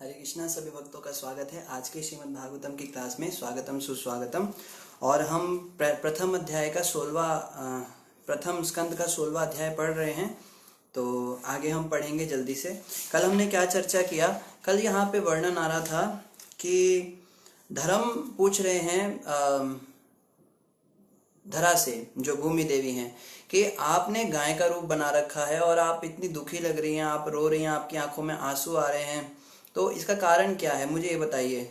हरे कृष्णा। सभी भक्तों का स्वागत है आज के श्रीमद् भागवतम की क्लास में। स्वागतम सुस्वागतम। और हम प्रथम अध्याय का 16वां प्रथम स्कंद का 16वां अध्याय पढ़ रहे हैं। तो आगे हम पढ़ेंगे जल्दी से। कल हमने क्या चर्चा किया? कल यहाँ पे वर्णन आ रहा था कि धर्म पूछ रहे हैं धरा से, जो भूमि देवी हैं, कि आपने गाय का रूप बना रखा है और आप इतनी दुखी लग रही हैं, आप रो रही हैं, आपकी आंखों में आंसू आ रहे हैं, तो इसका कारण क्या है, मुझे ये बताइए।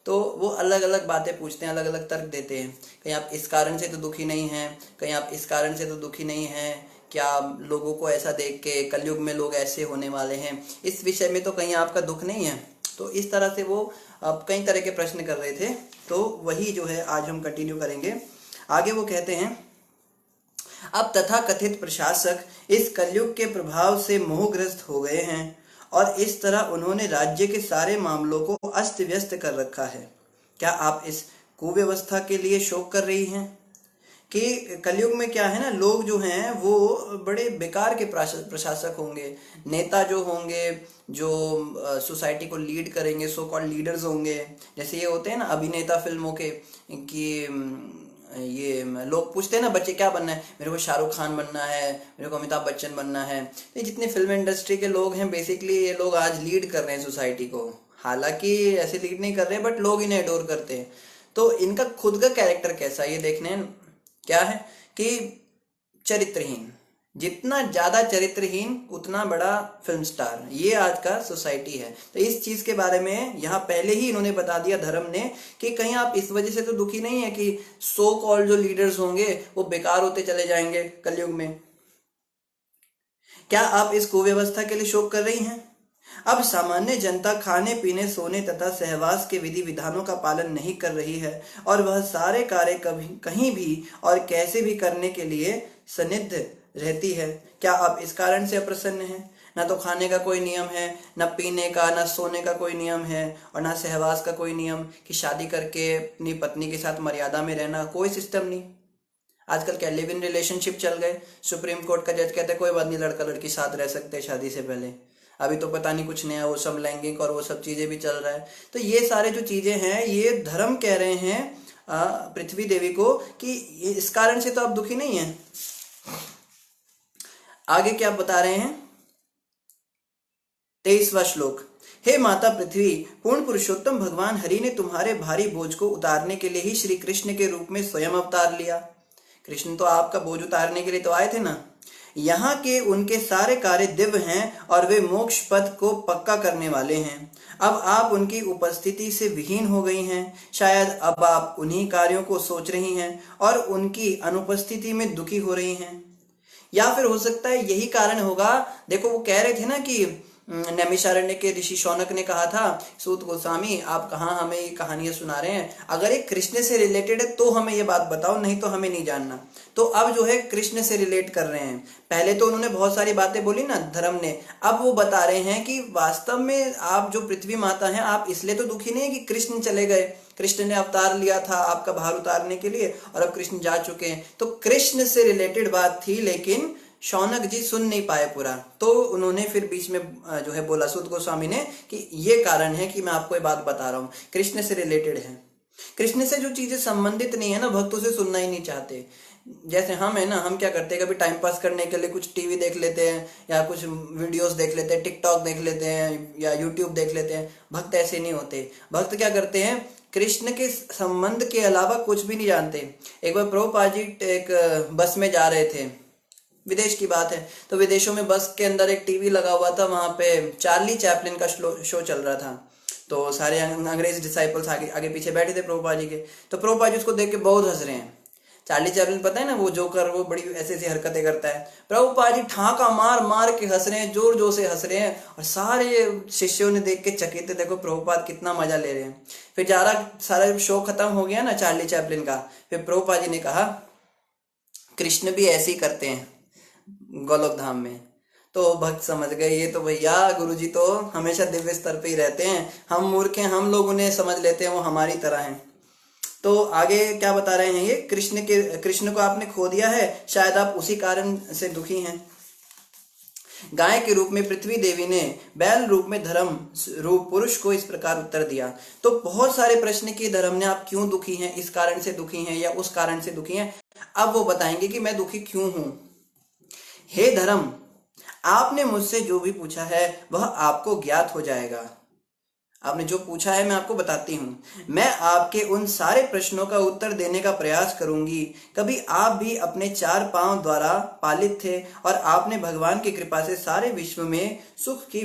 तो वो अलग अलग बातें पूछते हैं, अलग अलग तर्क देते हैं। कहीं आप इस कारण से तो दुखी नहीं हैं, कहीं आप इस कारण से तो दुखी नहीं हैं, क्या लोगों को ऐसा देख के कलयुग में लोग ऐसे होने वाले हैं, इस विषय में तो कहीं आपका दुख नहीं है। तो इस तरह से वो कई तरह के प्रश्न कर रहे थे। तो वही जो है आज हम कंटिन्यू करेंगे। आगे वो कहते हैं, अब तथा कथित प्रशासक इस कलयुग के प्रभाव से मोहग्रस्त हो गए हैं और इस तरह उन्होंने राज्य के सारे मामलों को अस्त व्यस्त कर रखा है। क्या आप इस कुव्यवस्था के लिए शोक कर रही हैं? कि कलयुग में क्या है ना, लोग जो हैं वो बड़े बेकार के प्रशासक होंगे, नेता जो होंगे, जो सोसाइटी को लीड करेंगे, सो कॉल्ड लीडर्स होंगे। जैसे ये होते हैं ना अभिनेता फिल्मों के, कि ये लोग पूछते हैं ना, बच्चे क्या बनना है, मेरे को शाहरुख खान बनना है, मेरे को अमिताभ बच्चन बनना है। ये जितने फिल्म इंडस्ट्री के लोग हैं, बेसिकली ये लोग आज लीड कर रहे हैं सोसाइटी को। हालांकि ऐसे लीड नहीं कर रहे, बट लोग इन्हें एडोर करते हैं। तो इनका खुद का कैरेक्टर कैसा है ये देखने क्या है कि चरित्रहीन। जितना ज्यादा चरित्रहीन उतना बड़ा फिल्म स्टार। ये आज का सोसाइटी है। तो इस चीज के बारे में यहाँ पहले ही इन्होंने बता दिया धर्म ने, कि कहीं आप इस वजह से तो दुखी नहीं है कि सो कॉल्ड जो लीडर्स होंगे वो बेकार होते चले जाएंगे कलयुग में। क्या आप इस कुव्यवस्था के लिए शोक कर रही हैं? अब सामान्य जनता खाने पीने सोने तथा सहवास के विधि विधानों का पालन नहीं कर रही है और वह सारे कार्य कभी कहीं भी और कैसे भी करने के लिए सन्निध रहती है। क्या आप इस कारण से अप्रसन्न हैं? ना तो खाने का कोई नियम है, न पीने का, न सोने का कोई नियम है, और ना सहवास का कोई नियम कि शादी करके अपनी पत्नी के साथ मर्यादा में रहना, कोई सिस्टम नहीं। आजकल क्या लिव इन रिलेशनशिप चल गए। सुप्रीम कोर्ट का जज कहते हैं कोई बात नहीं, लड़का लड़की साथ रह सकते हैं शादी से पहले। अभी तो पता नहीं कुछ नया वो सब लैंगिक और वो सब चीजें भी चल रहा है। तो ये सारे जो चीजें हैं, ये धर्म कह रहे हैं पृथ्वी देवी को कि इस कारण से तो आप दुखी नहीं हैं। आगे क्या बता रहे हैं? 23वां श्लोक। हे माता पृथ्वी, पूर्ण पुरुषोत्तम भगवान हरि ने तुम्हारे भारी बोझ को उतारने के लिए ही श्री कृष्ण के रूप में स्वयं अवतार लिया। कृष्ण तो आपका बोझ उतारने के लिए तो आए थे ना। यहाँ के उनके सारे कार्य दिव्य हैं और वे मोक्ष पथ को पक्का करने वाले हैं। अब आप उनकी उपस्थिति से विहीन हो गई हैं। शायद अब आप उन्हीं कार्यों को सोच रही हैं और उनकी अनुपस्थिति में दुखी हो रही हैं। या फिर हो सकता है यही कारण होगा। देखो वो कह रहे थे ना कि नैमिषारण्य के ऋषि शौनक ने कहा था, सूत गोस्वामी आप कहाँ हमें ये कहानियां सुना रहे हैं, अगर ये कृष्ण से रिलेटेड है तो हमें ये बात बताओ, नहीं तो हमें नहीं जानना। तो अब जो है कृष्ण से रिलेट कर रहे हैं। पहले तो उन्होंने बहुत सारी बातें बोली ना धर्म ने, अब वो बता रहे हैं कि वास्तव में आप जो पृथ्वी माता हैं, आप इसलिए तो दुखी नहीं है कि कृष्ण चले गए। कृष्ण ने अवतार लिया था आपका भार उतारने के लिए और अब कृष्ण जा चुके हैं। तो कृष्ण से रिलेटेड बात थी, लेकिन शौनक जी सुन नहीं पाए पूरा। तो उन्होंने फिर बीच में जो है बोला सूत गोस्वामी ने कि ये कारण है कि मैं आपको ये बात बता रहा हूँ, कृष्ण से रिलेटेड है। कृष्ण से जो चीजें संबंधित नहीं है ना, भक्तों से सुनना ही नहीं चाहते। जैसे हम है ना, हम क्या करते हैं, कभी टाइम पास करने के लिए कुछ टीवी देख लेते हैं या कुछ वीडियोस देख लेते हैं, टिकटॉक देख लेते हैं या यूट्यूब देख लेते हैं। भक्त ऐसे नहीं होते। भक्त क्या करते हैं, कृष्ण के संबंध के अलावा कुछ भी नहीं जानते। एक बार प्रभुपाद जी एक बस में जा रहे थे, विदेश की बात है, तो विदेशों में बस के अंदर एक टीवी लगा हुआ था, वहां पे चार्ली चैपलिन का शो चल रहा था। तो सारे अंग्रेज डिसाइपल्स आगे आगे पीछे बैठे थे प्रभुपाद जी के। तो प्रभुपाद जी उसको देख के बहुत हंस रहे हैं। चार्ली चैपलिन पता है ना, वो जोकर, वो बड़ी ऐसी ऐसी हरकतें करता है। प्रभुपाद जी ठाका मार मार के हंस रहे हैं, जोर जोर से हंस रहे हैं, और सारे शिष्यों ने देख के चकित थे, देखो प्रभुपाद कितना मजा ले रहे हैं। फिर सारा शो खत्म हो गया ना चार्ली चैपलिन का। फिर प्रभुपाद जी ने कहा कृष्ण भी ऐसे ही करते हैं गोलोक धाम में। तो भक्त समझ गए, ये तो भैया गुरुजी तो हमेशा दिव्य स्तर पे ही रहते हैं, हम मूर्ख हैं, हम लोग उन्हें समझ लेते हैं, वो हमारी तरह हैं। तो आगे क्या बता रहे हैं ये, कृष्ण को आपने खो दिया है, शायद आप उसी कारण से दुखी हैं। गाय के रूप में पृथ्वी देवी ने बैल रूप में धर्म रूप पुरुष को इस प्रकार उत्तर दिया। तो बहुत सारे प्रश्न कि धर्म ने आप क्यों दुखी हैं, इस कारण से दुखी हैं या उस कारण से दुखी हैं। अब वो बताएंगे कि मैं दुखी क्यों हूं। हे धर्म, आपने मुझसे जो भी पूछा है वह आपको ज्ञात हो जाएगा। आपने जो पूछा है मैं आपको बताती हूँ। मैं आपके उन सारे प्रश्नों का उत्तर देने का प्रयास करूंगी। कभी आप भी अपने 4 पांव द्वारा पालित थे और आपने भगवान की कृपा से सारे विश्व में सुख की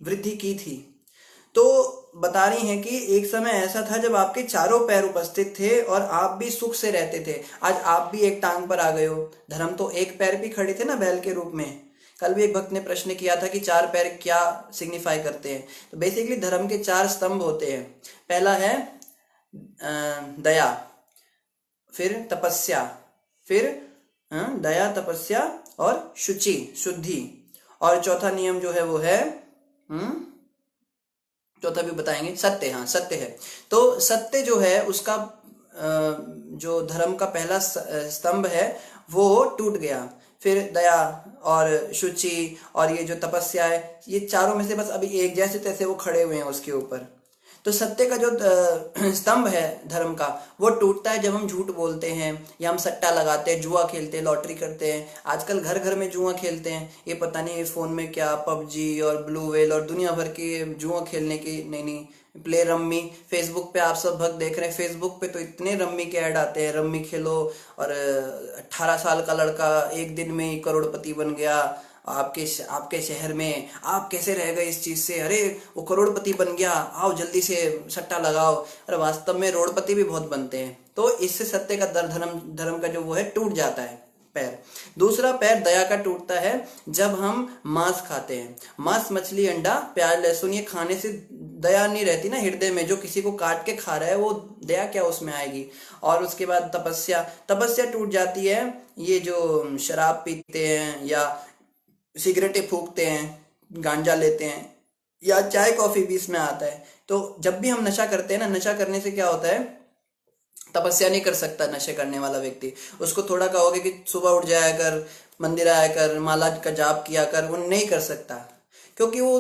वृद्धि की थी। तो बता रही हैं कि एक समय ऐसा था जब आपके चारों पैर उपस्थित थे और आप भी सुख से रहते थे। आज आप भी एक टांग पर आ गए हो। धर्म तो एक पैर भी खड़े थे ना बैल के रूप में। कल भी एक भक्त ने प्रश्न किया था कि 4 पैर क्या सिग्निफाई करते हैं। तो बेसिकली धर्म के 4 स्तंभ होते हैं। पहला है दया, फिर तपस्या, फिर दया, तपस्या और शुद्धि, और चौथा नियम जो है वो है चौथा भी बताएंगे, सत्य। हाँ, सत्य है। तो सत्य जो है उसका जो धर्म का पहला स्तंभ है वो टूट गया। फिर दया और शुचि और ये जो तपस्या है, ये चारों में से बस अभी एक जैसे तैसे वो खड़े हुए हैं उसके ऊपर। तो सत्य का जो स्तंभ है धर्म का, वो टूटता है जब हम झूठ बोलते हैं या हम सट्टा लगाते हैं, जुआ खेलते हैं, लॉटरी करते हैं। आजकल घर घर में जुआ खेलते हैं। ये पता नहीं ये फोन में क्या पबजी और ब्लू व्हेल और दुनिया भर की जुआ खेलने की नई प्ले रम्मी। फेसबुक पे आप सब भक्त देख रहे हैं, फेसबुक पे तो इतने रम्मी के ऐड आते हैं, रम्मी खेलो और 18 साल का लड़का एक दिन में ही करोड़पति बन गया। आपके शहर में आप कैसे रह गए इस चीज से, अरे वो करोड़पति बन गया, आओ जल्दी से सट्टा लगाओ। अरे वास्तव में रोड़पति भी बहुत बनते हैं। तो इससे सत्य का धर्म का जो वो है टूट जाता है पैर। दूसरा पैर दया का टूटता है जब हम मांस खाते हैं। मांस, मछली, अंडा, प्याज, लहसुन, ये खाने से दया नहीं रहती ना हृदय में। जो किसी को काट के खा रहा है वो दया क्या उसमें आएगी। और उसके बाद तपस्या टूट जाती है। ये जो शराब पीते हैं या सिगरेटें फूकते हैं, गांजा लेते हैं या चाय कॉफी भी इसमें आता है। तो जब भी हम नशा करते हैं ना, नशा करने से क्या होता है, तपस्या नहीं कर सकता नशे करने वाला व्यक्ति। उसको थोड़ा कहोगे कि सुबह उठ जाया कर, मंदिर आया कर, माला का जाप किया कर, वो नहीं कर सकता क्योंकि वो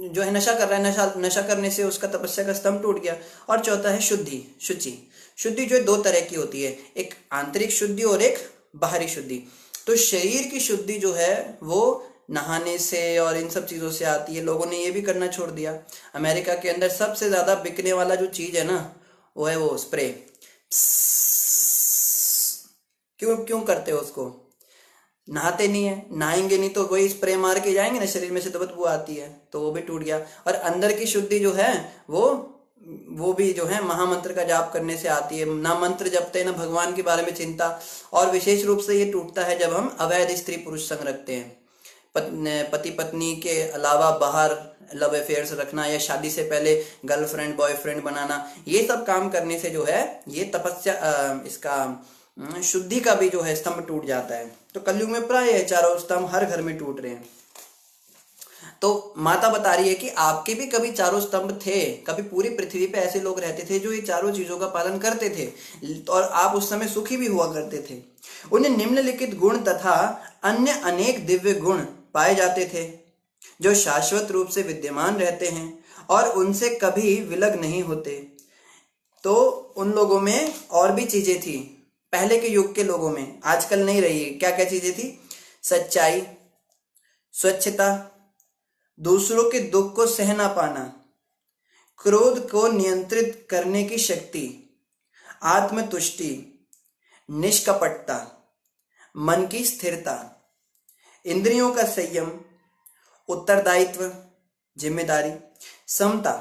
जो है नशा कर रहा है। नशा करने से उसका तपस्या का स्तंभ टूट गया। और चौथा है शुद्धि जो 2 तरह की होती है, एक आंतरिक शुद्धि और एक बाहरी शुद्धि। तो शरीर की शुद्धि जो है वो नहाने से और इन सब चीजों से आती है। लोगों ने ये भी करना छोड़ दिया। अमेरिका के अंदर सबसे ज्यादा बिकने वाला जो चीज है ना वो है वो स्प्रे। क्यों करते हो उसको? नहाते नहीं है, नहाएंगे नहीं तो वही स्प्रे मार के जाएंगे ना, शरीर में से तो बदबू आती है, तो वो भी टूट गया। और अंदर की शुद्धि जो है वो भी जो है महामंत्र का जाप करने से आती है। ना मंत्र जपते ना भगवान के बारे में चिंता। और विशेष रूप से ये टूटता है जब हम अवैध स्त्री पुरुष संग रखते हैं। पति पत्नी के अलावा बाहर लव अफेयर्स रखना या शादी से पहले गर्लफ्रेंड बॉयफ्रेंड बनाना, ये सब काम करने से जो है ये तपस्या इसका शुद्धि का भी जो है स्तंभ टूट जाता है। तो कलयुग में प्राय चारों स्तंभ हर घर में टूट रहे हैं। तो माता बता रही है कि आपके भी कभी चारों स्तंभ थे। कभी पूरी पृथ्वी पे ऐसे लोग रहते थे जो ये चारों चीजों का पालन करते थे और आप उस समय सुखी भी हुआ करते थे। उन्हें निम्नलिखित गुण तथा अन्य अनेक दिव्य गुण पाए जाते थे जो शाश्वत रूप से विद्यमान रहते हैं और उनसे कभी विलग नहीं होते। तो उन लोगों में और भी चीजें थी पहले के युग के लोगों में, आजकल नहीं रही है। क्या क्या चीजें थी? सच्चाई, स्वच्छता, दूसरों के दुख को सहना पाना, क्रोध को नियंत्रित करने की शक्ति, आत्मतुष्टि, निष्कपटता, मन की स्थिरता, इंद्रियों का संयम, उत्तरदायित्व, जिम्मेदारी, समता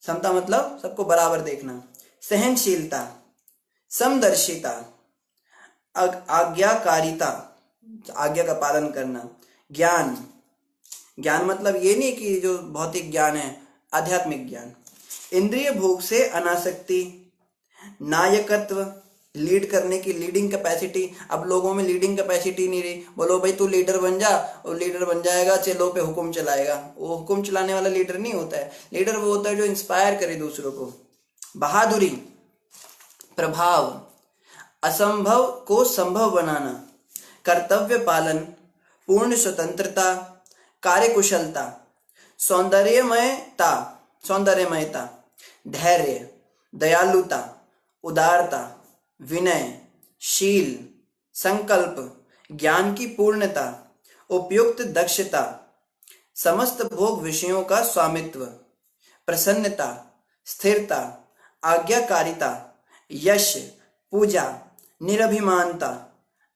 मतलब सबको बराबर देखना, सहनशीलता, समदर्शिता, आज्ञाकारिता, आज्ञा का पालन करना, ज्ञान मतलब ये नहीं कि जो भौतिक ज्ञान है, आध्यात्मिक ज्ञान, इंद्रिय भोग से अनासक्ति, नायकत्व, लीड करने की लीडिंग कैपेसिटी। अब लोगों में लीडिंग कैपेसिटी नहीं रही। बोलो भाई तू लीडर बन जा, और लीडर बन जाएगा, चलो पे हुक्म चलाएगा। वो हुक्म चलाने वाला लीडर नहीं होता है। लीडर वो होता है जो इंस्पायर करे दूसरों को। बहादुरी, प्रभाव, असंभव को संभव बनाना, कर्तव्य पालन, पूर्ण स्वतंत्रता, कार्यकुशलता, सौंदर्यमयता, धैर्य, दयालुता, उदारता, विनय, शील, संकल्प, ज्ञान की पूर्णता, उपयुक्त दक्षता, समस्त भोग विषयों का स्वामित्व, प्रसन्नता, स्थिरता, आज्ञाकारिता, यश, पूजा, निरभिमानता,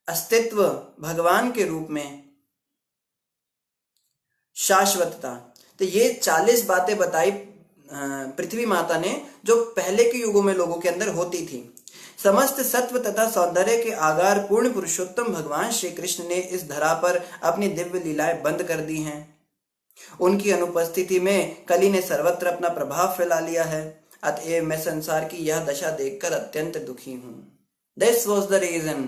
अस्तित्व भगवान के रूप में, शाश्वतता। तो ये 40 बातें बताई पृथ्वी माता ने, जो पहले के युगों में लोगों के अंदर होती थी। समस्त सत्व तथा सौंदर्य के आगार पूर्ण पुरुषोत्तम भगवान श्री कृष्ण ने इस धरा पर अपनी दिव्य लीलाएं बंद कर दी हैं। उनकी अनुपस्थिति में कली ने सर्वत्र अपना प्रभाव फैला लिया है। अतएव मैं संसार की यह दशा देखकर अत्यंत दुखी हूं। This was the reason.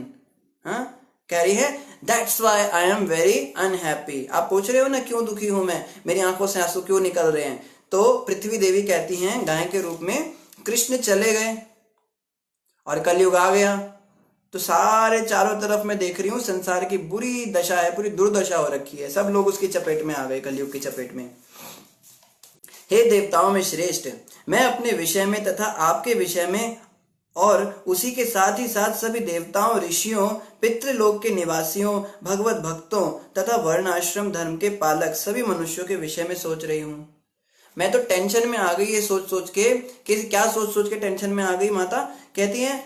कह रही है that's why I am very unhappy. आप पूछ रहे हो ना क्यों दुखी हूं मैं, मेरी आंखों से आंसू क्यों निकल रहे हैं। तो पृथ्वी देवी कहती हैं गाय के रूप में, कृष्ण चले गए और कलयुग आ गया, तो सारे चारों तरफ मैं देख रही हूँ संसार की बुरी दशा है, पूरी दुर्दशा हो रखी है, सब लोग उसकी चपेट में आ गए, कलयुग की चपेट में। हे देवताओं में श्रेष्ठ, मैं अपने विषय में तथा आपके विषय में और उसी के साथ ही साथ सभी देवताओं, ऋषियों, पितृलोक के निवासियों, भगवत भक्तों तथा वर्णाश्रम धर्म के पालक सभी मनुष्यों के विषय में सोच रही हूँ। मैं तो टेंशन में आ गई ये सोच सोच के। कि क्या सोच सोच के टेंशन में आ गई माता? कहती है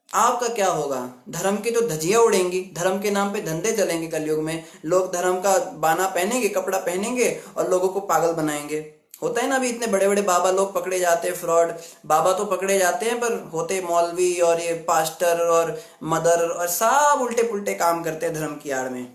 आपका क्या होगा, धर्म की तो धज्जियां उड़ेंगी, धर्म के नाम पे धंधे चलेंगे कलयुग में, लोग धर्म का बाना पहनेंगे, कपड़ा पहनेंगे और लोगों को पागल बनाएंगे। होता है ना, अभी इतने बड़े बड़े बाबा लोग पकड़े जाते हैं, फ्रॉड बाबा तो पकड़े जाते हैं, पर होते मौलवी और ये पास्टर और मदर और सब उल्टे पुल्टे काम करते हैं धर्म की आड़ में।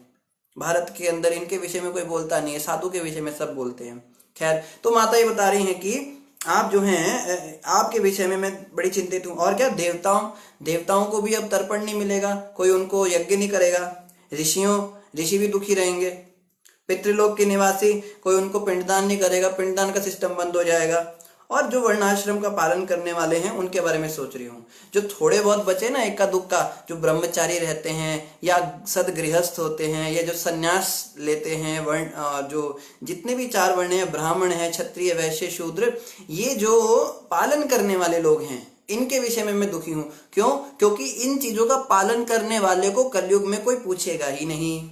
भारत के अंदर इनके विषय में कोई बोलता नहीं है, साधु के विषय में सब बोलते हैं। खैर, तो माता ये बता रही हैं कि आप जो हैं, आपके विषय में मैं बड़ी चिंतित हूं। और क्या, देवताओं को भी अब तर्पण नहीं मिलेगा, कोई उनको यज्ञ नहीं करेगा। ऋषि भी दुखी रहेंगे। पितृलोक के निवासी, कोई उनको पिंडदान नहीं करेगा, पिंडदान का सिस्टम बंद हो जाएगा। और जो वर्णाश्रम का पालन करने वाले हैं उनके बारे में सोच रही हूँ। जो थोड़े बहुत बचे ना, इक्का दुक्का, जो ब्रह्मचारी रहते हैं या सदगृहस्थ होते हैं या जो सन्यास लेते हैं, वर्ण जो जितने भी 4 वर्ण हैं, ब्राह्मण है, क्षत्रिय, वैश्य, शूद्र, ये जो पालन करने वाले लोग हैं, इनके विषय में मैं दुखी हूँ। क्यों? क्योंकि इन चीजों का पालन करने वाले को कलयुग में कोई पूछेगा ही नहीं।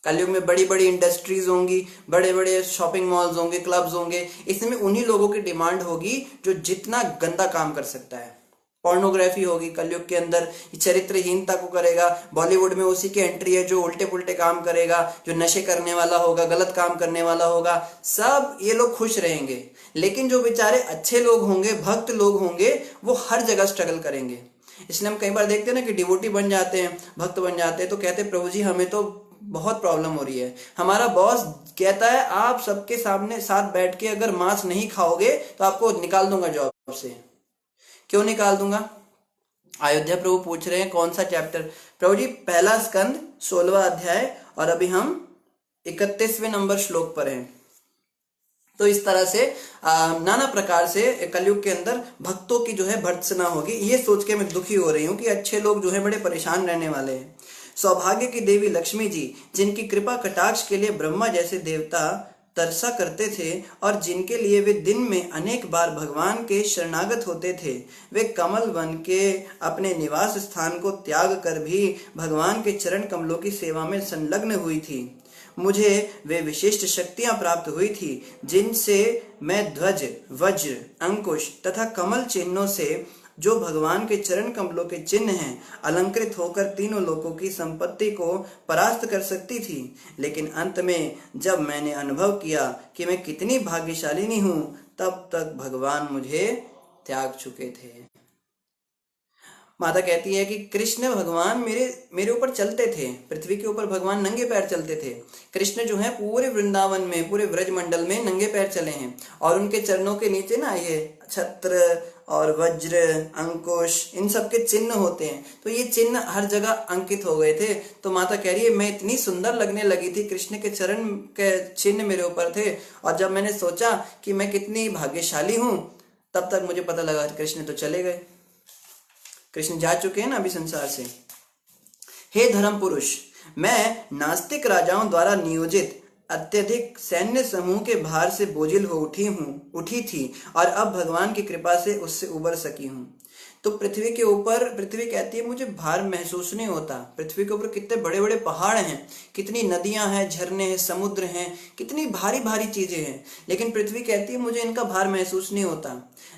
कलयुग में बड़ी बड़ी इंडस्ट्रीज होंगी, बड़े बड़े शॉपिंग मॉल्स होंगे, क्लब्स होंगे, इसमें उन्हीं लोगों की डिमांड होगी जो जितना गंदा काम कर सकता है। पोर्नोग्राफी होगी कलयुग के अंदर, चरित्रहीनता को करेगा। बॉलीवुड में उसी की एंट्री है जो उल्टे पुल्टे काम करेगा, जो नशे करने वाला होगा, गलत काम करने वाला होगा, सब ये लोग खुश रहेंगे। लेकिन जो बेचारे अच्छे लोग होंगे, भक्त लोग होंगे, वो हर जगह स्ट्रगल करेंगे। इसलिए हम कई बार देखते हैं ना कि डिवोटी बन जाते हैं, भक्त बन जाते हैं, तो कहते हैं प्रभु जी हमें तो बहुत प्रॉब्लम हो रही है। हमारा बॉस कहता है आप सबके सामने साथ बैठ के अगर मांस नहीं खाओगे तो आपको निकाल दूंगा जॉब से। क्यों निकाल दूंगा? अयोध्या प्रभु पूछ रहे हैं कौन सा चैप्टर? प्रभु जी 1 स्कंद 16वां अध्याय, और अभी हम 31वें नंबर श्लोक पर हैं। तो इस तरह से नाना प्रकार से कलयुग के अंदर भक्तों की जो है भर्त्सना होगी। ये सोच के मैं दुखी हो रही हूँ कि अच्छे लोग जो है बड़े परेशान रहने वाले हैं। सौभाग्य की देवी लक्ष्मी जी, जिनकी कृपा कटाक्ष के लिए ब्रह्मा जैसे देवता तरसा करते थे और जिनके लिए वे दिन में अनेक बार भगवान के शरणागत होते थे, वे कमल वन के अपने निवास स्थान को त्याग कर भी भगवान के चरण कमलों की सेवा में संलग्न हुई थी। मुझे वे विशिष्ट शक्तियां प्राप्त हुई थी जिनसे मैं ध्वज, वज्र, अंकुश तथा कमल चिन्हों से, जो भगवान के चरण कमलों के चिन्ह हैं, अलंकृत होकर तीनों लोकों की संपत्ति को परास्त कर सकती थी। लेकिन अंत में जब मैंने अनुभव किया कि मैं कितनी भाग्यशालिनी हूं, तब तक भगवान मुझे त्याग चुके थे। माता कहती है कि कृष्ण भगवान मेरे ऊपर चलते थे, पृथ्वी के ऊपर भगवान नंगे पैर चलते थे। कृष्ण जो है पूरे वृंदावन में, पूरे ब्रज मंडल में नंगे पैर चले हैं, और उनके चरणों के नीचे ना ये छत्र और वज्र, अंकुश, इन सब के चिन्ह होते हैं। तो ये चिन्ह हर जगह अंकित हो गए थे। तो माता कह रही है मैं इतनी सुंदर लगने लगी थी, कृष्ण के चरण के चिन्ह मेरे ऊपर थे, और जब मैंने सोचा कि मैं कितनी भाग्यशाली हूं, तब तक मुझे पता लगा कृष्ण तो चले गए। कृष्ण जा चुके हैं ना अभी संसार से। हे धर्म पुरुष, मैं नास्तिक राजाओं द्वारा नियोजित अत्यधिक सैन्य समूह के भार से बोझिल हो उठी थी और अब भगवान की कृपा से उससे उबर सकी हूँ। तो पृथ्वी के ऊपर, पृथ्वी कहती है मुझे भार महसूस नहीं होता। पृथ्वी के ऊपर कितने बड़े बड़े पहाड़ हैं, कितनी नदियां हैं, झरने हैं, समुद्र हैं, कितनी भारी भारी चीजें हैं, लेकिन पृथ्वी कहती है मुझे इनका भार महसूस नहीं होता।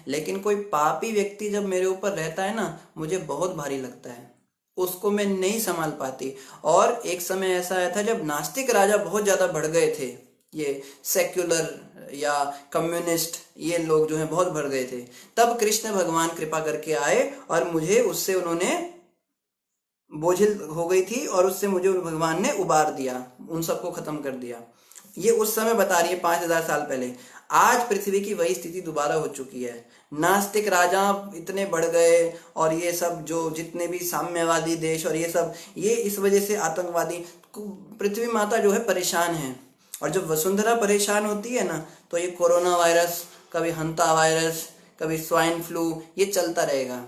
लेकिन कोई पापी व्यक्ति जब मेरे ऊपर रहता है ना, मुझे बहुत भारी लगता है, उसको मैं नहीं संभाल पाती। और एक समय ऐसा आया था जब नास्तिक राजा बहुत ज्यादा बढ़ गए थे, ये सेक्युलर या कम्युनिस्ट ये लोग जो हैं बहुत बढ़ गए थे। तब कृष्ण भगवान कृपा करके आए और मुझे उससे उन्होंने, बोझिल हो गई थी और उससे मुझे भगवान ने उबार दिया, उन सबको खत्म कर दिया। ये उस समय बता रही है 5000 साल पहले। आज पृथ्वी की वही स्थिति दोबारा हो चुकी है। नास्तिक राजा इतने बढ़ गए और ये सब जो जितने भी साम्यवादी देश और ये सब, ये इस वजह से आतंकवादी, पृथ्वी माता जो है परेशान है। और जब वसुंधरा परेशान होती है ना, तो ये कोरोना वायरस, कभी हंता वायरस, कभी स्वाइन फ्लू, ये चलता रहेगा।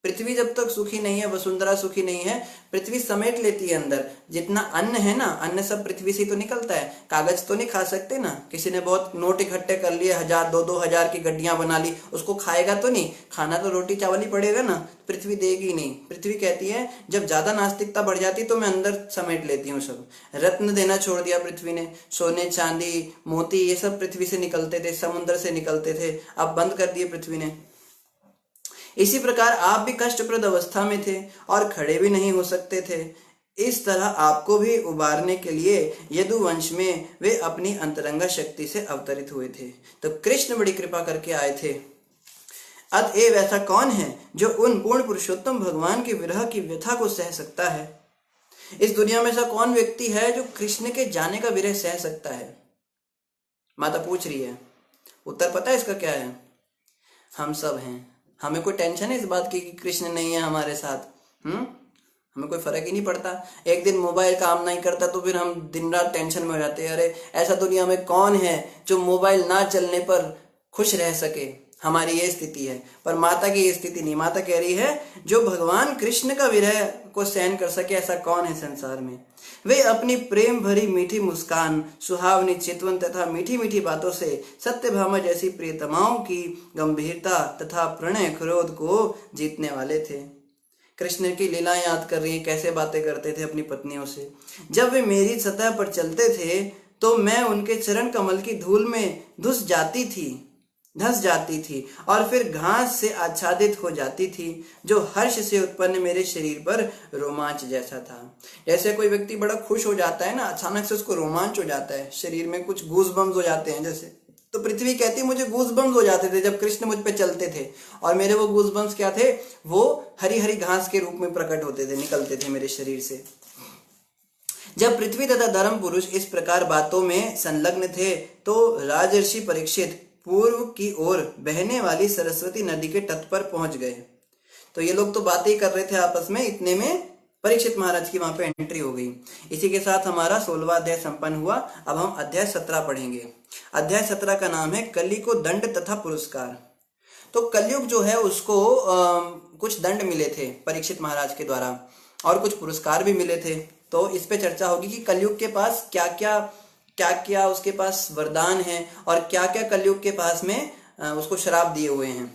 पृथ्वी जब तक सुखी नहीं है, वसुंधरा सुखी नहीं है, पृथ्वी समेट लेती है अंदर। जितना अन्न है ना, अन्न सब पृथ्वी से तो निकलता है, कागज तो नहीं खा सकते ना। किसी ने बहुत नोट इकट्ठे कर लिए, 1000 2-2 हजार की गड्डियां बना ली, उसको खाएगा तो नहीं, खाना तो रोटी चावल ही पड़ेगा ना, पृथ्वी देगी नहीं। पृथ्वी कहती है जब ज्यादा नास्तिकता बढ़ जाती तो मैं अंदर समेट लेती हूँ सब। रत्न देना छोड़ दिया पृथ्वी ने, सोने चांदी मोती ये सब पृथ्वी से निकलते थे, समुद्र से निकलते थे, अब बंद कर दिए पृथ्वी ने। इसी प्रकार आप भी कष्टप्रद अवस्था में थे और खड़े भी नहीं हो सकते थे। इस तरह आपको भी उबारने के लिए यदुवंश में वे अपनी अंतरंगा शक्ति से अवतरित हुए थे। तो कृष्ण बड़ी कृपा करके आए थे। अतएव ऐसा कौन है जो उन पूर्ण पुरुषोत्तम भगवान के विरह की व्यथा को सह सकता है? इस दुनिया में ऐसा कौन व्यक्ति है जो कृष्ण के जाने का विरह सह सकता है? माता पूछ रही है। उत्तर पता है इसका क्या है? हम सब हैं। हमें कोई टेंशन है इस बात की कि कृष्ण नहीं है हमारे साथ? हमें कोई फर्क ही नहीं पड़ता। एक दिन मोबाइल काम नहीं करता तो फिर हम दिन रात टेंशन में हो जाते हैं, अरे ऐसा दुनिया में कौन है जो मोबाइल ना चलने पर खुश रह सके। हमारी ये स्थिति है, पर माता की ये स्थिति नहीं। माता कह रही है जो भगवान कृष्ण का विरह को सहन कर सके ऐसा कौन है संसार में। वे अपनी प्रेम भरी मीठी मुस्कान, सुहावनी चितवन तथा मीठी मीठी बातों से सत्यभामा जैसी प्रियतमाओं की गंभीरता तथा प्रणय क्रोध को जीतने वाले थे। कृष्ण की लीलाएं याद कर रही हैं, कैसे बातें करते थे अपनी पत्नियों से। जब वे मेरी सतह पर चलते थे तो मैं उनके चरण कमल की धूल में धंस जाती थी और फिर घास से आच्छादित हो जाती थी, जो हर्ष से उत्पन्न मेरे शरीर पर रोमांच जैसा था। जैसे कोई व्यक्ति बड़ा खुश हो जाता है ना, अचानक से उसको रोमांच हो जाता है, शरीर में कुछ गूज बम्स हो जाते हैं जैसे। तो पृथ्वी कहती मुझे गूज बम्स हो जाते थे जब कृष्ण मुझ पे चलते थे, और मेरे वो गूज बम्स क्या थे? वो हरी हरी घास के रूप में प्रकट होते थे, निकलते थे मेरे शरीर से। जब पृथ्वी तथा धर्म पुरुष इस प्रकार बातों में संलग्न थे तो राजर्षि परीक्षित पूर्व की ओर बहने वाली सरस्वती नदी के तट पर पहुंच गए। तो ये लोग तो बातें ही कर रहे थे आपस में, इतने में परीक्षित महाराज की वहां पे एंट्री हो गई। इसी के साथ हमारा 16वां अध्याय संपन्न हुआ। अब हम अध्याय 17 पढ़ेंगे। अध्याय 17 का नाम है कली को दंड तथा पुरस्कार। तो कलयुग जो है उसको कुछ दंड मिले थे परीक्षित महाराज के द्वारा और कुछ पुरस्कार भी मिले थे। तो इस पे चर्चा होगी कि कलयुग के पास क्या क्या उसके पास वरदान है और क्या क्या कलयुग के पास में उसको श्राप दिए हुए हैं।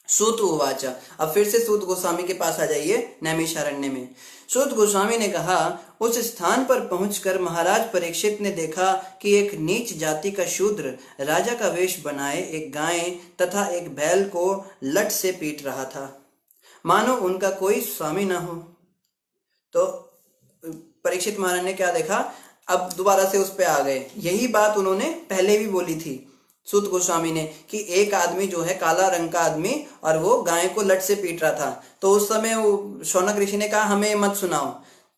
सूत उवाच। अब फिर से सूत गोस्वामी के पास आ जाइए नैमिषारण्य में। सूत गोस्वामी ने कहा, उस स्थान पर पहुंचकर महाराज परीक्षित ने देखा कि एक नीच जाति का शूद्र राजा का वेश बनाए एक गाय तथा एक बैल को लट से पीट रहा था, मानो उनका कोई स्वामी न हो। तो परीक्षित महाराज ने क्या देखा? अब दोबारा से उस पे आ गए। यही बात उन्होंने पहले भी बोली थी सूत गोस्वामी ने कि एक आदमी जो है काला रंग का आदमी और वो गाय को लट से पीट रहा था। तो उस समय वो शौनक ऋषि ने कहा हमें मत सुनाओ,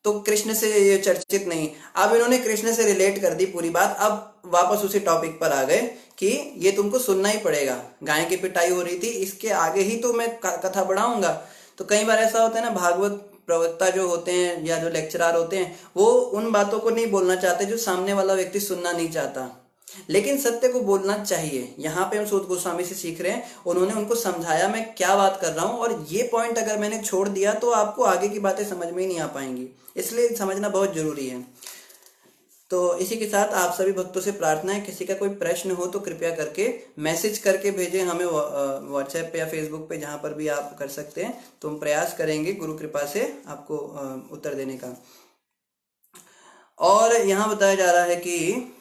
तो कृष्ण से ये चर्चित नहीं। अब इन्होंने कृष्ण से रिलेट कर दी पूरी बात। अब वापस उसी टॉपिक पर आ गए कि ये तुमको सुनना ही पड़ेगा। गाय की पिटाई हो रही थी, इसके आगे ही तो मैं कथा बढ़ाऊंगा। तो कई बार ऐसा होता है ना, भागवत प्रवक्ता जो होते हैं या जो लेक्चरर होते हैं वो उन बातों को नहीं बोलना चाहते जो सामने वाला व्यक्ति सुनना नहीं चाहता। लेकिन सत्य को बोलना चाहिए। यहाँ पे हम सूत गोस्वामी से सीख रहे हैं, उन्होंने उनको समझाया मैं क्या बात कर रहा हूँ, और ये पॉइंट अगर मैंने छोड़ दिया तो आपको आगे की बातें समझ में ही नहीं आ पाएंगी, इसलिए समझना बहुत जरूरी है। तो इसी के साथ आप सभी भक्तों से प्रार्थना है, किसी का कोई प्रश्न हो तो कृपया करके मैसेज करके भेजें हमें, व्हाट्सएप पे या फेसबुक पे, जहाँ पर भी आप कर सकते हैं। तो हम प्रयास करेंगे गुरु कृपा से आपको उत्तर देने का। और यहाँ बताया जा रहा है कि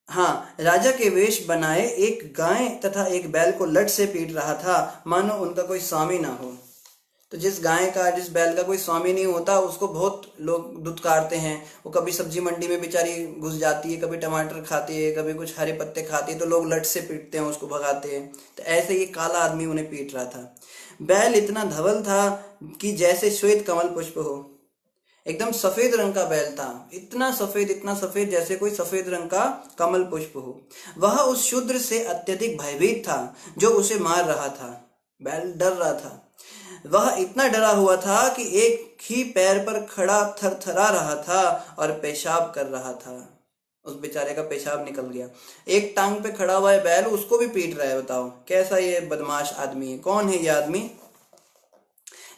हाँ, राजा के वेश बनाए एक गाय तथा एक बैल को लट से पीट रहा था, मानो उनका कोई स्वामी ना हो। तो जिस गाय का, जिस बैल का कोई स्वामी नहीं होता, उसको बहुत लोग दुत्कारते हैं। वो कभी सब्जी मंडी में बेचारी घुस जाती है, कभी टमाटर खाती है, कभी कुछ हरे पत्ते खाती है, तो लोग लट से पीटते हैं, उसको भगाते हैं। तो ऐसे ये काला आदमी उन्हें पीट रहा था। बैल इतना धवल था कि जैसे श्वेत कमल पुष्प हो, एकदम सफेद रंग का बैल था, इतना सफेद जैसे कोई सफेद रंग का कमल पुष्प हो। वह उस शूद्र से अत्यधिक भयभीत था जो उसे मार रहा था। बैल डर रहा था, वह इतना डरा हुआ था कि एक ही पैर पर खड़ा थरथरा रहा था और पेशाब कर रहा था। उस बेचारे का पेशाब निकल गया। एक टांग पे खड़ा हुआ है बैल, उसको भी पीट रहा है। बताओ कैसा ये बदमाश आदमी है, कौन है ये आदमी।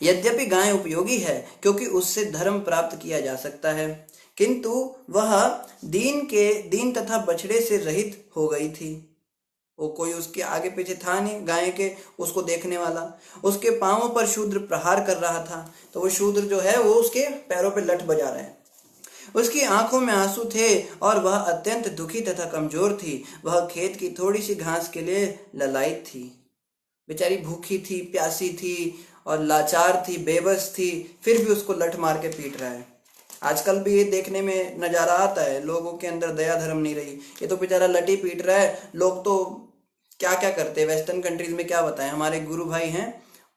यद्यपि गाय उपयोगी है क्योंकि उससे धर्म प्राप्त किया जा सकता है, किंतु वह दीन तथा बछड़े से रहित हो गई थी। वो कोई उसके आगे पीछे था नहीं गाय के, उसको देखने वाला। उसके पांवों पर शूद्र प्रहार कर रहा था, तो वो शूद्र जो है वो उसके पैरों पे लठ बजा रहा है। उसकी आंखों में आंसू थे और वह अत्यंत दुखी तथा कमजोर थी। वह खेत की थोड़ी सी घास के लिए ललायित थी। बेचारी भूखी थी, प्यासी थी और लाचार थी, बेबस थी, फिर भी उसको लठ मार के पीट रहा है। आजकल भी ये देखने में नजारा आता है, लोगों के अंदर दया धर्म नहीं रही। ये तो बेचारा लठी पीट रहा है। लोग तो क्या क्या करते हैं, वेस्टर्न कंट्रीज में क्या बताएं। हमारे गुरु भाई हैं,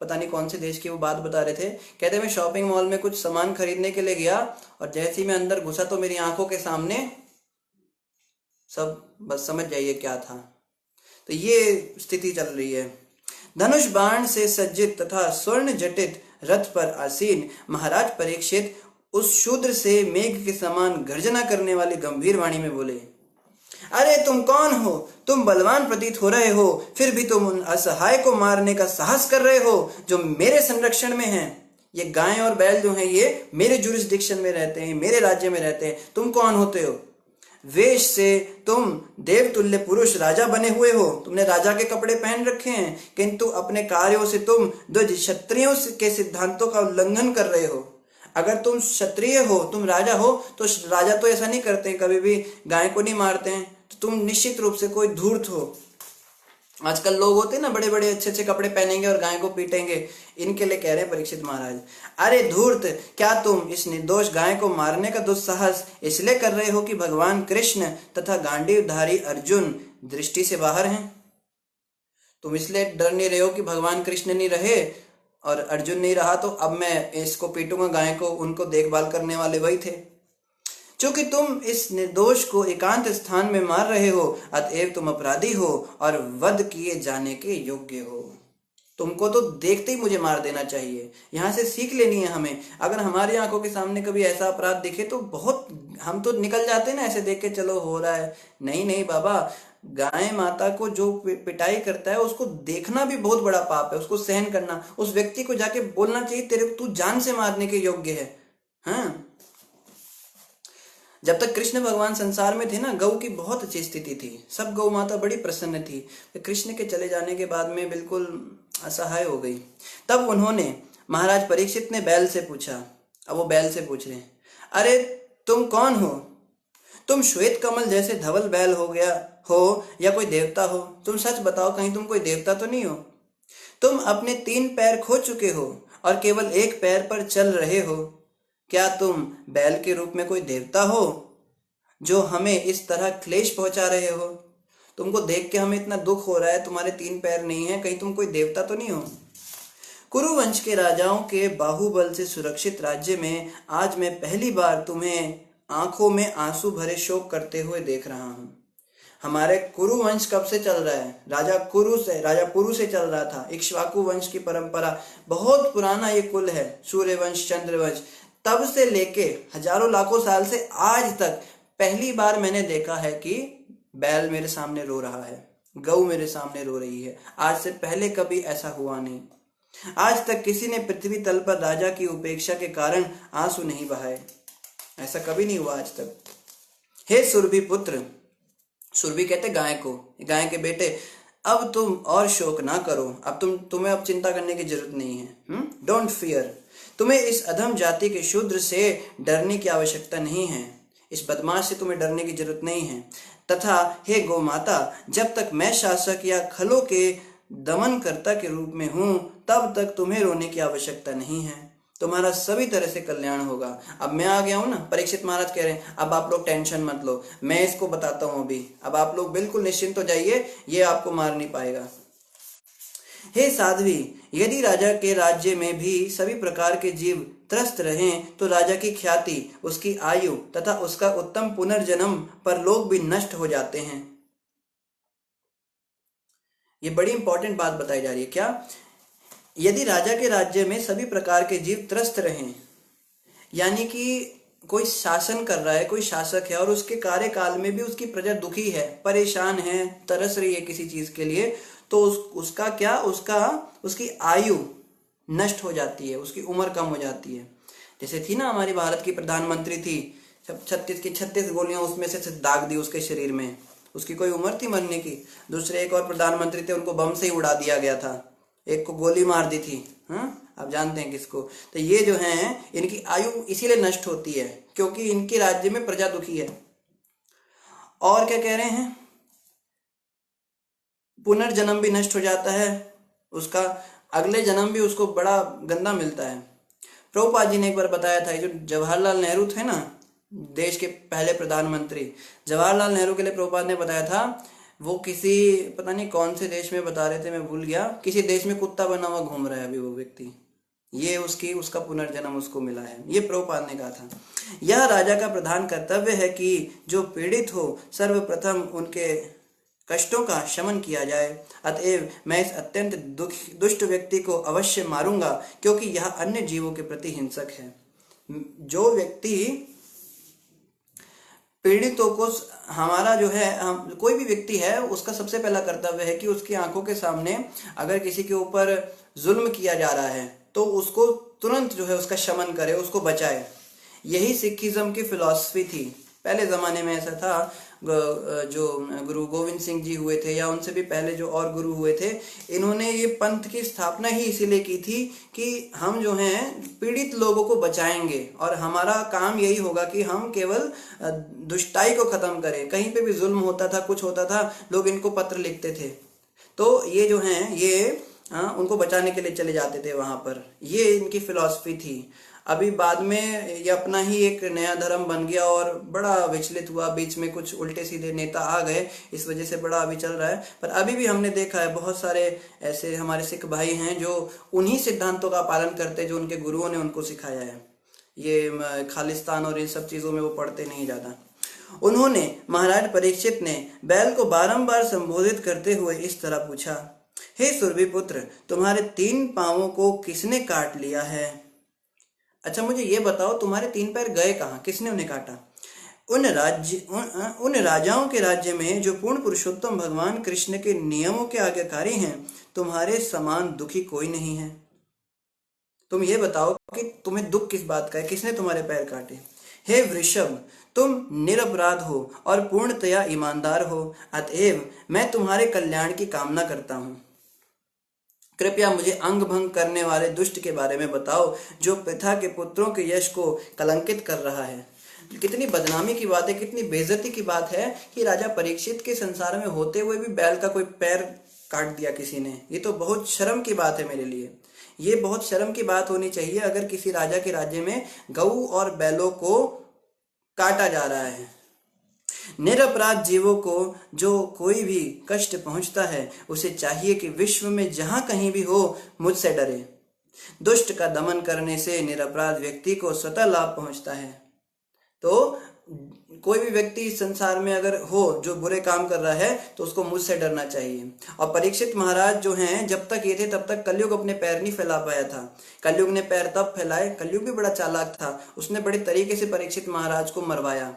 पता नहीं कौन से देश की वो बात बता रहे थे। कहते मैं शॉपिंग मॉल में कुछ सामान खरीदने के लिए गया और जैसे ही मैं अंदर घुसा तो मेरी आंखों के सामने सब, बस समझ जाइए क्या था। तो ये स्थिति चल रही है। धनुष बाण से सज्जित तथा स्वर्ण जटित रथ पर आसीन महाराज परीक्षित उस शूद्र से मेघ के समान गर्जना करने वाली गंभीर वाणी में बोले, अरे तुम कौन हो? तुम बलवान प्रतीत हो रहे हो, फिर भी तुम उन असहाय को मारने का साहस कर रहे हो जो मेरे संरक्षण में हैं। ये गाय और बैल जो हैं ये मेरे जुरिस्डिक्शन में रहते हैं, मेरे राज्य में रहते हैं। तुम कौन होते हो? वेश से तुम देवतुल्य पुरुष राजा बने हुए हो, तुमने राजा के कपड़े पहन रखे हैं, किंतु अपने कार्यों से तुम द्विज क्षत्रियों के सिद्धांतों का उल्लंघन कर रहे हो। अगर तुम क्षत्रिय हो, तुम राजा हो, तो राजा तो ऐसा नहीं करते, कभी भी गाय को नहीं मारते हैं। तो तुम निश्चित रूप से कोई धूर्त हो। आजकल लोग होते हैं ना, बड़े बड़े अच्छे अच्छे कपड़े पहनेंगे और गाय को पीटेंगे। इनके लिए कह रहे हैं परीक्षित महाराज, अरे धूर्त, क्या तुम इस निर्दोष गाय को मारने का दुस्साहस इसलिए कर रहे हो कि भगवान कृष्ण तथा गांडीवधारी अर्जुन दृष्टि से बाहर हैं? तुम इसलिए डर नहीं रहे हो कि भगवान कृष्ण नहीं रहे और अर्जुन नहीं रहा तो अब मैं इसको पीटूंगा गाय को, उनको देखभाल करने वाले वही थे। चूंकि तुम इस निर्दोष को एकांत स्थान में मार रहे हो, अतएव तुम अपराधी हो और वध किए जाने के योग्य हो। तुमको तो देखते ही मुझे मार देना चाहिए। यहाँ से सीख लेनी है हमें। अगर हमारी आंखों के सामने कभी ऐसा अपराध दिखे तो बहुत, हम तो निकल जाते हैं ना ऐसे देख के, चलो हो रहा है। नहीं नहीं बाबा, गाय माता को जो पिटाई करता है उसको देखना भी बहुत बड़ा पाप है, उसको सहन करना। उस व्यक्ति को जाके बोलना चाहिए, तेरे को, तू जान से मारने के योग्य है। हाँ, जब तक कृष्ण भगवान संसार में थे ना, गौ की बहुत अच्छी स्थिति थी, सब गौ माता बड़ी प्रसन्न थी। कृष्ण के चले जाने के बाद में बिल्कुल असहाय हो गई। तब उन्होंने, महाराज परीक्षित ने बैल से पूछा, अब वो बैल से पूछ रहे हैं, अरे तुम कौन हो? तुम श्वेत कमल जैसे धवल बैल हो गया हो या कोई देवता हो? तुम सच बताओ, कहीं तुम कोई देवता तो नहीं हो? तुम अपने 3 पैर खो चुके हो और केवल 1 पैर पर चल रहे हो। क्या तुम बैल के रूप में कोई देवता हो जो हमें इस तरह क्लेश पहुंचा रहे हो? तुमको देख के हमें इतना दुख हो रहा है, तुम्हारे 3 पैर नहीं है, कहीं तुम कोई देवता तो नहीं हो? कुरुवंश के राजाओं के बाहुबल से सुरक्षित राज्य में आज मैं पहली बार तुम्हें आंखों में आंसू भरे शोक करते हुए देख रहा हूं। हमारे कुरुवंश कब से चल रहा है? राजा पुरु से चल रहा था। इक्ष्वाकु वंश की परंपरा, बहुत पुराना ये कुल है। सूर्यवंश, चंद्रवंश, तब से लेके हजारों लाखों साल से आज तक पहली बार मैंने देखा है कि बैल मेरे सामने रो रहा है, गऊ मेरे सामने रो रही है। आज से पहले कभी ऐसा हुआ नहीं। आज तक किसी ने पृथ्वी तल पर राजा की उपेक्षा के कारण आंसू नहीं बहाए। ऐसा कभी नहीं हुआ आज तक। हे सुरभि पुत्र, सुरभि कहते गाय को, गाय के बेटे, अब तुम और शोक ना करो। अब तुम्हें अब चिंता करने की जरूरत नहीं है। Don't fear. तुम्हें इस अधम जाति के शूद्र से डरने की आवश्यकता नहीं है। इस बदमाश से तुम्हें डरने की जरूरत नहीं है। तथा हे गौ माता, जब तक मैं शासक या खलों के दमनकर्ता के रूप में हूं, तब तक तुम्हें रोने की आवश्यकता नहीं है। तुम्हारा सभी तरह से कल्याण होगा। अब मैं आ गया हूं ना, परीक्षित महाराज कह रहे हैं, अब आप लोग टेंशन मत लो, मैं इसको बताता हूं अभी। अब आप लोग बिल्कुल निश्चिंत हो जाइए, ये आपको मार नहीं पाएगा। हे साध्वी, यदि राजा के राज्य में भी सभी प्रकार के जीव त्रस्त रहें, तो राजा की ख्याति, उसकी आयु तथा उसका उत्तम पुनर्जन्म पर लोग भी नष्ट हो जाते हैं। ये बड़ी इंपॉर्टेंट बात बताई जा रही है। क्या? यदि राजा के राज्य में सभी प्रकार के जीव त्रस्त रहें, यानी कि कोई शासन कर रहा है, कोई शासक है और उसके कार्यकाल में भी उसकी प्रजा दुखी है, परेशान है, तरस रही है किसी चीज के लिए, तो उसका क्या, उसकी आयु नष्ट हो जाती है, उसकी उम्र कम हो जाती है। जैसे थी ना हमारी भारत की प्रधानमंत्री थी, 36 गोलियां उसमें से दाग दी उसके शरीर में, उसकी कोई उम्र थी मरने की। दूसरे एक और प्रधानमंत्री थे, उनको बम से ही उड़ा दिया गया था, एक को गोली मार दी थी। आप जानते हैं किसको। तो ये जो हैं, इनकी आयु इसीलिए नष्ट होती है क्योंकि इनके राज्य में प्रजा दुखी है। और क्या कह रहे हैं, पुनर्जन्म भी नष्ट हो जाता है, उसका अगले जन्म भी उसको बड़ा गंदा मिलता है। प्रभुपाद जी ने एक बार बताया था, जो जवाहरलाल नेहरू थे ना, देश के पहले प्रधानमंत्री, जवाहरलाल नेहरू के लिए प्रभुपाद ने बताया था, वो किसी पता नहीं कौन से देश में बता रहे थे, मैं भूल गया, किसी देश में कुत्ता बना हुआ घूम रहा है अभी वो व्यक्ति, ये उसका पुनर्जन्म उसको मिला है, ये प्रभुपाद ने कहा था। यह राजा का प्रधान कर्तव्य है कि जो पीड़ित हो सर्वप्रथम उनके कष्टों का शमन किया जाए। अतएव मैं इस अत्यंत दुष्ट व्यक्ति को अवश्य मारूंगा, क्योंकि यह अन्य जीवों के प्रति हिंसक है। जो व्यक्ति पीड़ितों को, हमारा जो है, हम कोई भी व्यक्ति है, उसका सबसे पहला कर्तव्य है कि उसकी आंखों के सामने अगर किसी के ऊपर जुल्म किया जा रहा है तो उसको तुरंत जो है उसका शमन करे, उसको बचाए। यही सिखिज्म की फिलॉसफी थी। पहले जमाने में ऐसा था, जो गुरु गोविंद सिंह जी हुए थे या उनसे भी पहले जो और गुरु हुए थे, इन्होंने ये पंथ की स्थापना ही इसीलिए की थी कि हम जो हैं पीड़ित लोगों को बचाएंगे और हमारा काम यही होगा कि हम केवल दुष्टाई को खत्म करें। कहीं पे भी जुल्म होता था, कुछ होता था, लोग इनको पत्र लिखते थे, तो ये जो हैं ये उनको बचाने के लिए चले जाते थे वहां पर। ये इनकी फिलॉसफी थी। अभी बाद में ये अपना ही एक नया धर्म बन गया और बड़ा विचलित हुआ, बीच में कुछ उल्टे सीधे नेता आ गए, इस वजह से बड़ा अभी चल रहा है। पर अभी भी हमने देखा है बहुत सारे ऐसे हमारे सिख भाई हैं जो उन्हीं सिद्धांतों का पालन करते जो उनके गुरुओं ने उनको सिखाया है। ये खालिस्तान और इन सब चीजों में वो पढ़ते नहीं ज्यादा। उन्होंने, महाराज परीक्षित ने बैल को बारंबार संबोधित करते हुए इस तरह पूछा, हे सुरभि पुत्र, तुम्हारे 3 पांवों को किसने काट लिया है? अच्छा मुझे ये बताओ, तुम्हारे 3 पैर गए कहाँ, किसने उन्हें काटा? उन राजाओं के राज्य में जो पूर्ण पुरुषोत्तम भगवान कृष्ण के नियमों के आज्ञाकारी हैं, तुम्हारे समान दुखी कोई नहीं है। तुम ये बताओ कि तुम्हें दुख किस बात का है, किसने तुम्हारे पैर काटे? हे वृषभ, तुम निरपराध हो और पूर्णतया ईमानदार हो, अतएव मैं तुम्हारे कल्याण की कामना करता हूँ। कृपया मुझे अंग भंग करने वाले दुष्ट के बारे में बताओ, जो पृथा के पुत्रों के यश को कलंकित कर रहा है। कितनी बदनामी की बात है, कितनी बेइज्जती की बात है कि राजा परीक्षित के संसार में होते हुए भी बैल का कोई पैर काट दिया किसी ने। ये तो बहुत शर्म की बात है मेरे लिए। ये बहुत शर्म की बात होनी चाहिए अगर किसी राजा के राज्य में गऊ और बैलों को काटा जा रहा है। निरपराध जीवों को जो कोई भी कष्ट पहुंचता है, उसे चाहिए कि विश्व में जहां कहीं भी हो मुझसे डरे। दुष्ट का दमन करने से निरपराध व्यक्ति को स्वतः लाभ पहुंचता है। तो कोई भी व्यक्ति इस संसार में अगर हो जो बुरे काम कर रहा है तो उसको मुझसे डरना चाहिए। और परीक्षित महाराज जो हैं, जब तक ये थे तब तक कलयुग अपने पैर नहीं फैला पाया था। कलयुग ने पैर तब फैलाए, कलयुग भी बड़ा चालाक था, उसने बड़े तरीके से परीक्षित महाराज को मरवाया।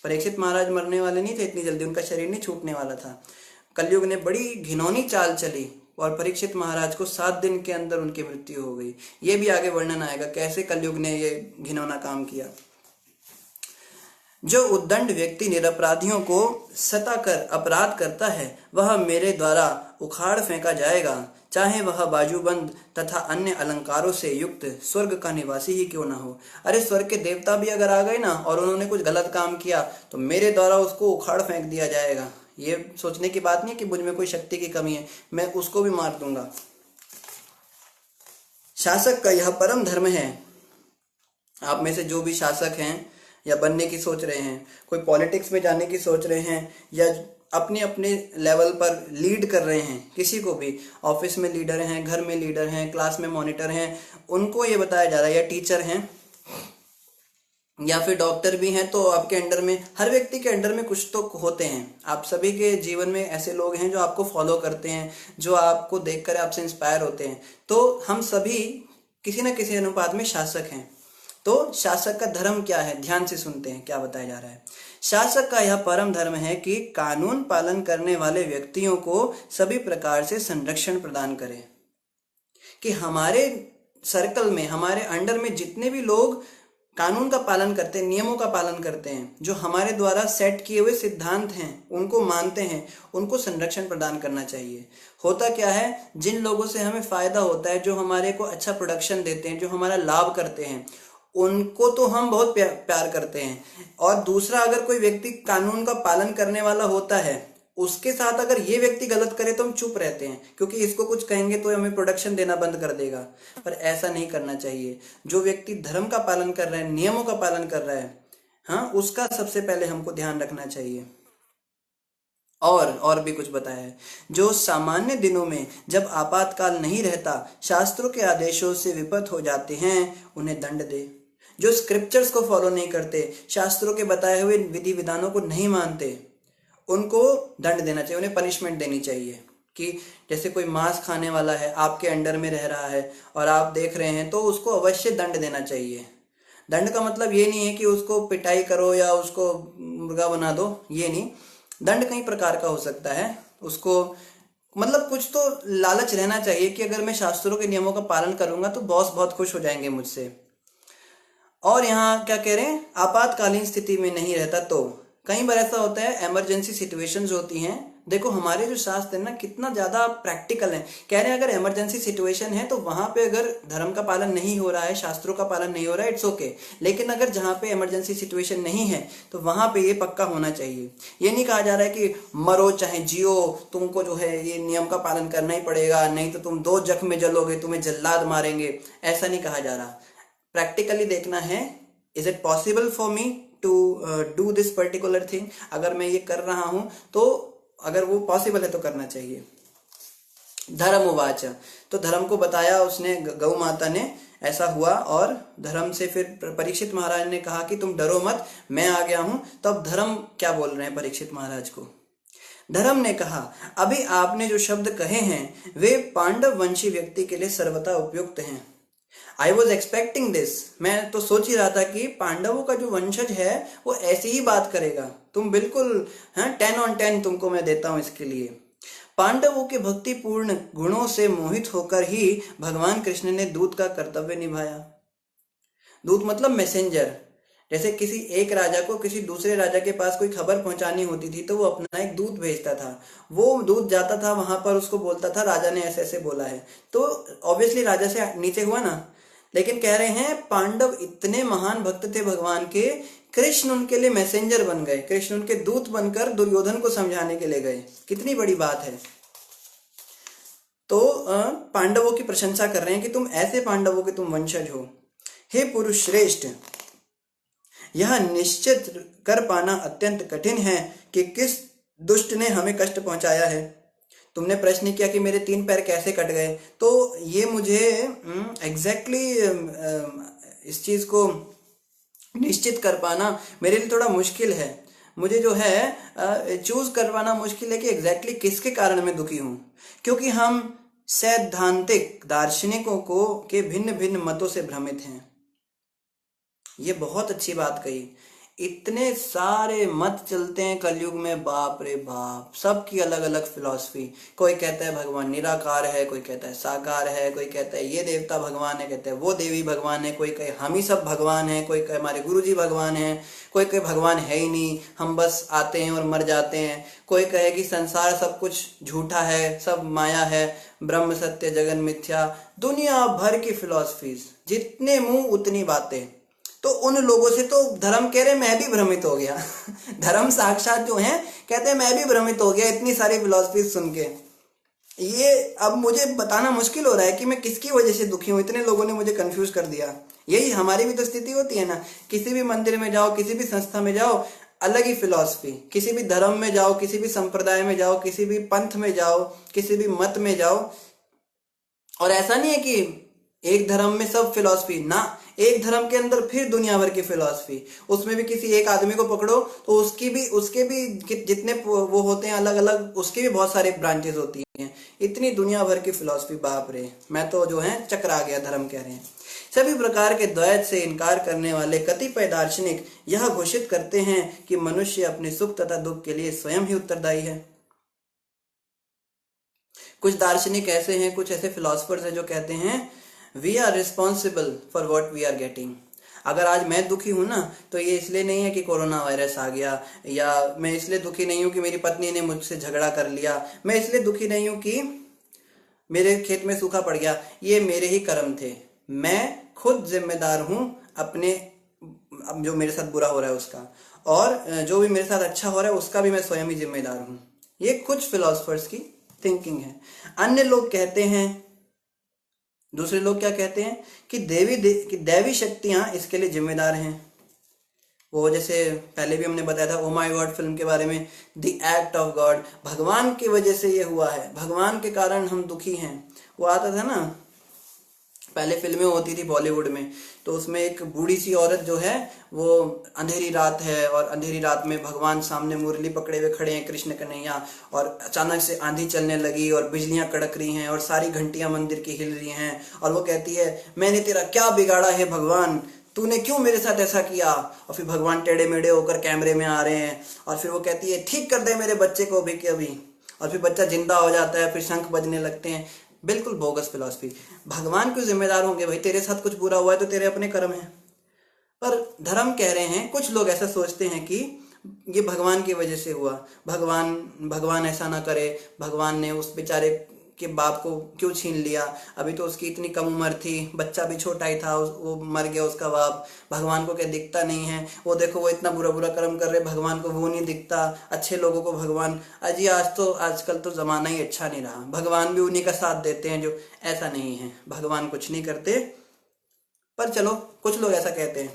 परीक्षित महाराज मरने वाले नहीं थे इतनी जल्दी, उनका शरीर नहीं छूटने वाला था। कलयुग ने बड़ी घिनौनी चाल चली और परीक्षित महाराज को 7 दिन के अंदर उनकी मृत्यु हो गई। ये भी आगे वर्णन आएगा कैसे कलयुग ने ये घिनौना काम किया। जो उद्दंड व्यक्ति निरपराधियों को सताकर अपराध करता है वह मेरे द्वारा उखाड़ फेंका जाएगा, चाहे वह बाजूबंद तथा अन्य अलंकारों से युक्त स्वर्ग का निवासी ही क्यों ना हो। अरे स्वर्ग के देवता भी अगर आ गए ना और उन्होंने कुछ गलत काम किया तो मेरे द्वारा उसको उखाड़ फेंक दिया जाएगा। ये सोचने की बात नहीं है कि मुझ में कोई शक्ति की कमी है, मैं उसको भी मार दूंगा। शासक का यह परम धर्म है। आप में से जो भी शासक हैं या बनने की सोच रहे हैं, कोई पॉलिटिक्स में जाने की सोच रहे हैं या अपने अपने लेवल पर लीड कर रहे हैं, किसी को भी, ऑफिस में लीडर हैं, घर में लीडर हैं, क्लास में मॉनिटर हैं, उनको ये बताया जा रहा है, या टीचर हैं या फिर डॉक्टर भी हैं, तो आपके अंडर में, हर व्यक्ति के अंडर में कुछ तो होते हैं। आप सभी के जीवन में ऐसे लोग हैं जो आपको फॉलो करते हैं, जो आपको देखकर आपसे इंस्पायर होते हैं। तो हम सभी किसी न किसी अनुपात में शासक हैं। तो शासक का धर्म क्या है, ध्यान से सुनते हैं क्या बताया जा रहा है। शासक का यह परम धर्म है कि कानून पालन करने वाले व्यक्तियों को सभी प्रकार से संरक्षण प्रदान करे। कि हमारे सर्कल में, हमारे अंडर में जितने भी लोग कानून का पालन करते हैं, नियमों का पालन करते हैं, जो हमारे द्वारा सेट किए हुए सिद्धांत हैं उनको मानते हैं, उनको संरक्षण प्रदान करना चाहिए। होता क्या है, जिन लोगों से हमें फायदा होता है, जो हमारे को अच्छा प्रोडक्शन देते हैं, जो हमारा लाभ करते हैं, उनको तो हम बहुत प्यार करते हैं। और दूसरा, अगर कोई व्यक्ति कानून का पालन करने वाला होता है, उसके साथ अगर ये व्यक्ति गलत करे तो हम चुप रहते हैं, क्योंकि इसको कुछ कहेंगे तो हमें प्रोडक्शन देना बंद कर देगा। पर ऐसा नहीं करना चाहिए। जो व्यक्ति धर्म का पालन कर रहा है, नियमों का पालन कर रहा है, हाँ, उसका सबसे पहले हमको ध्यान रखना चाहिए। और भी कुछ बताया है। जो सामान्य दिनों में जब आपातकाल नहीं रहता शास्त्रों के आदेशों से विपत हो जाते हैं, उन्हें दंड दे। जो स्क्रिप्चर्स को फॉलो नहीं करते, शास्त्रों के बताए हुए विधि विधानों को नहीं मानते, उनको दंड देना चाहिए, उन्हें पनिशमेंट देनी चाहिए। कि जैसे कोई मांस खाने वाला है, आपके अंडर में रह रहा है और आप देख रहे हैं, तो उसको अवश्य दंड देना चाहिए। दंड का मतलब ये नहीं है कि उसको पिटाई करो या उसको मुर्गा बना दो, ये नहीं। दंड कई प्रकार का हो सकता है। उसको मतलब कुछ तो लालच रहना चाहिए कि अगर मैं शास्त्रों के नियमों का पालन करूंगा तो बॉस बहुत खुश हो जाएंगे मुझसे। और यहाँ क्या कह रहे हैं, आपातकालीन स्थिति में नहीं रहता। तो कई बार ऐसा होता है, इमरजेंसी सिचुएशंस होती हैं। देखो हमारे जो शास्त्र है ना, कितना ज्यादा प्रैक्टिकल है। कह रहे हैं अगर इमरजेंसी सिचुएशन है तो वहां पे अगर धर्म का पालन नहीं हो रहा है, शास्त्रों का पालन नहीं हो रहा है, इट्स ओके। लेकिन अगर जहाँ पे इमरजेंसी सिचुएशन नहीं है तो वहां पे ये पक्का होना चाहिए। ये नहीं कहा जा रहा है कि मरो चाहे जियो, तुमको जो है ये नियम का पालन करना ही पड़ेगा, नहीं तो तुम 2 जख्म में जलोगे, तुम्हें जल्लाद मारेंगे, ऐसा नहीं कहा जा रहा। प्रैक्टिकली देखना है, is it possible for me to do this particular thing. अगर मैं ये कर रहा हूं तो अगर वो पॉसिबल है तो करना चाहिए। धर्म उवाच, तो धर्म को बताया उसने, गौ माता ने, ऐसा हुआ। और धर्म से फिर परीक्षित महाराज ने कहा कि तुम डरो मत, मैं आ गया हूं। तो अब धर्म क्या बोल रहे हैं परीक्षित महाराज को। धर्म ने कहा, अभी आपने जो शब्द कहे हैं वे पांडव वंशी व्यक्ति के लिए सर्वथा उपयुक्त हैं। आई वॉज एक्सपेक्टिंग दिस, मैं तो सोच ही रहा था कि पांडवों का जो वंशज है वो ऐसी ही बात करेगा। तुम बिल्कुल, हाँ, 10 on 10 तुमको मैं देता हूं इसके लिए। पांडवों के भक्तिपूर्ण गुणों से मोहित होकर ही भगवान कृष्ण ने दूत का कर्तव्य निभाया। दूत मतलब मैसेंजर। जैसे किसी एक राजा को किसी दूसरे राजा के पास कोई खबर पहुंचानी होती थी तो वो अपना एक दूत भेजता था। वो दूत जाता था वहां पर, उसको बोलता था राजा ने ऐसे ऐसे बोला है, तो ऑब्वियसली राजा से नीचे हुआ ना। लेकिन कह रहे हैं पांडव इतने महान भक्त थे भगवान के, कृष्ण उनके लिए मैसेंजर बन गए, कृष्ण उनके दूत बनकर दुर्योधन को समझाने के लिए गए। कितनी बड़ी बात है। तो पांडवों की प्रशंसा कर रहे हैं कि तुम ऐसे पांडवों के तुम वंशज हो। हे पुरुष श्रेष्ठ, यह निश्चित कर पाना अत्यंत कठिन है कि किस दुष्ट ने हमें कष्ट पहुंचाया है। तुमने प्रश्न किया कि मेरे 3 पैर कैसे कट गए, तो ये मुझे एग्जैक्टली इस चीज को निश्चित कर पाना मेरे लिए थोड़ा मुश्किल है। मुझे जो है चूज कर पाना मुश्किल है कि एग्जैक्टली किसके कारण मैं दुखी हूं, क्योंकि हम सैद्धांतिक दार्शनिकों को के भिन्न भिन्न मतों से भ्रमित हैं। ये बहुत अच्छी बात कही। इतने सारे मत चलते हैं कलयुग में, बाप रे बाप, सबकी अलग अलग फिलॉसफी। कोई कहता है भगवान निराकार है, कोई कहता है साकार है, कोई कहता है ये देवता भगवान है, कहते हैं वो देवी भगवान है, कोई कहे हम ही सब भगवान है, कोई कहे हमारे गुरुजी भगवान है, कोई कहे भगवान है ही नहीं, हम बस आते हैं और मर जाते हैं, कोई कहे कि संसार सब कुछ झूठा है, सब माया है, ब्रह्म सत्य जगन मिथ्या। दुनिया भर की फिलॉसफीज, जितने मुंह उतनी बातें। तो उन लोगों से तो धर्म कह रहे मैं भी भ्रमित हो गया धर्म साक्षात जो है कहते हैं मैं भी भ्रमित हो गया इतनी सारी फिलॉसफी सुन के। ये अब मुझे बताना मुश्किल हो रहा है कि मैं किसकी वजह से दुखी हूँ, इतने लोगों ने मुझे कंफ्यूज कर दिया। यही हमारी भी तो स्थिति होती है ना, किसी भी मंदिर में जाओ, किसी भी संस्था में जाओ, अलग ही फिलॉसफी, किसी भी धर्म में जाओ, किसी भी संप्रदाय में जाओ, किसी भी पंथ में जाओ, किसी भी मत में जाओ, और ऐसा नहीं है कि एक धर्म में सब फिलॉसफी ना, एक धर्म के अंदर फिर दुनिया भर की फिलॉसफी, उसमें भी किसी एक आदमी को पकड़ो तो उसके भी जितने वो होते हैं अलग अलग, उसके भी बहुत सारे ब्रांचेस होती हैं। इतनी दुनिया भर की फिलॉसफी, बाप रे, मैं तो जो है चकरा गया। धर्म कह रहे हैं सभी प्रकार के द्वैत से इनकार करने वाले कतिपय दार्शनिक यह घोषित करते हैं कि मनुष्य अपने सुख तथा दुख के लिए स्वयं ही उत्तरदायी है। कुछ दार्शनिक ऐसे हैं, कुछ ऐसे फिलोसफर्स हैं जो कहते हैं we are responsible for what we are getting. अगर आज मैं दुखी हूं ना तो ये इसलिए नहीं है कि कोरोना वायरस आ गया, या मैं इसलिए दुखी नहीं हूं कि मेरी पत्नी ने मुझसे झगड़ा कर लिया, मैं इसलिए दुखी नहीं हूं कि मेरे खेत में सूखा पड़ गया, ये मेरे ही कर्म थे, मैं खुद जिम्मेदार हूं अपने जो मेरे साथ बुरा हो रहा है उसका, और जो भी मेरे साथ अच्छा हो रहा है उसका भी मैं स्वयं ही जिम्मेदार हूं। ये कुछ फिलोसफर्स की थिंकिंग है। अन्य लोग कहते हैं, दूसरे लोग क्या कहते हैं कि दैवी शक्तियां इसके लिए जिम्मेदार हैं। वो जैसे पहले भी हमने बताया था ओ माय गॉड फिल्म के बारे में, द एक्ट ऑफ गॉड, भगवान की वजह से ये हुआ है, भगवान के कारण हम दुखी हैं। वो आता था ना, पहले फिल्में होती थी बॉलीवुड में, तो उसमें एक बूढ़ी सी औरत जो है वो अंधेरी रात है और अंधेरी रात में भगवान सामने मुरली पकड़े हुए खड़े हैं कृष्ण कन्हैया, और अचानक से आंधी चलने लगी और बिजलियां कड़क रही हैं और सारी घंटियां मंदिर की हिल रही हैं, और वो कहती है मैंने तेरा क्या बिगाड़ा है भगवान, तूने क्यों मेरे साथ ऐसा किया। और फिर भगवान टेढ़े मेढ़े होकर कैमरे में आ रहे हैं, और फिर वो कहती है ठीक कर दे मेरे बच्चे को अभी के अभी, और फिर बच्चा जिंदा हो जाता है, फिर शंख बजने लगते हैं। बिल्कुल बोगस फिलॉसफी। भगवान क्यों जिम्मेदार होंगे भाई, तेरे साथ कुछ बुरा हुआ है तो तेरे अपने कर्म हैं। पर धर्म कह रहे हैं, कुछ लोग ऐसा सोचते हैं कि ये भगवान की वजह से हुआ, भगवान ऐसा ना करे, भगवान ने उस बेचारे के बाप को क्यों छीन लिया, अभी तो उसकी इतनी कम उम्र थी, बच्चा भी छोटा ही था, वो मर गया उसका बाप, भगवान को क्या दिखता नहीं है, वो देखो वो इतना बुरा बुरा कर्म कर रहे, भगवान को वो नहीं दिखता, अच्छे लोगों को भगवान, अजी आजकल तो जमाना ही अच्छा नहीं रहा, भगवान भी उन्हीं का साथ देते हैं जो, ऐसा नहीं है, भगवान कुछ नहीं करते। पर चलो कुछ लोग ऐसा कहते हैं,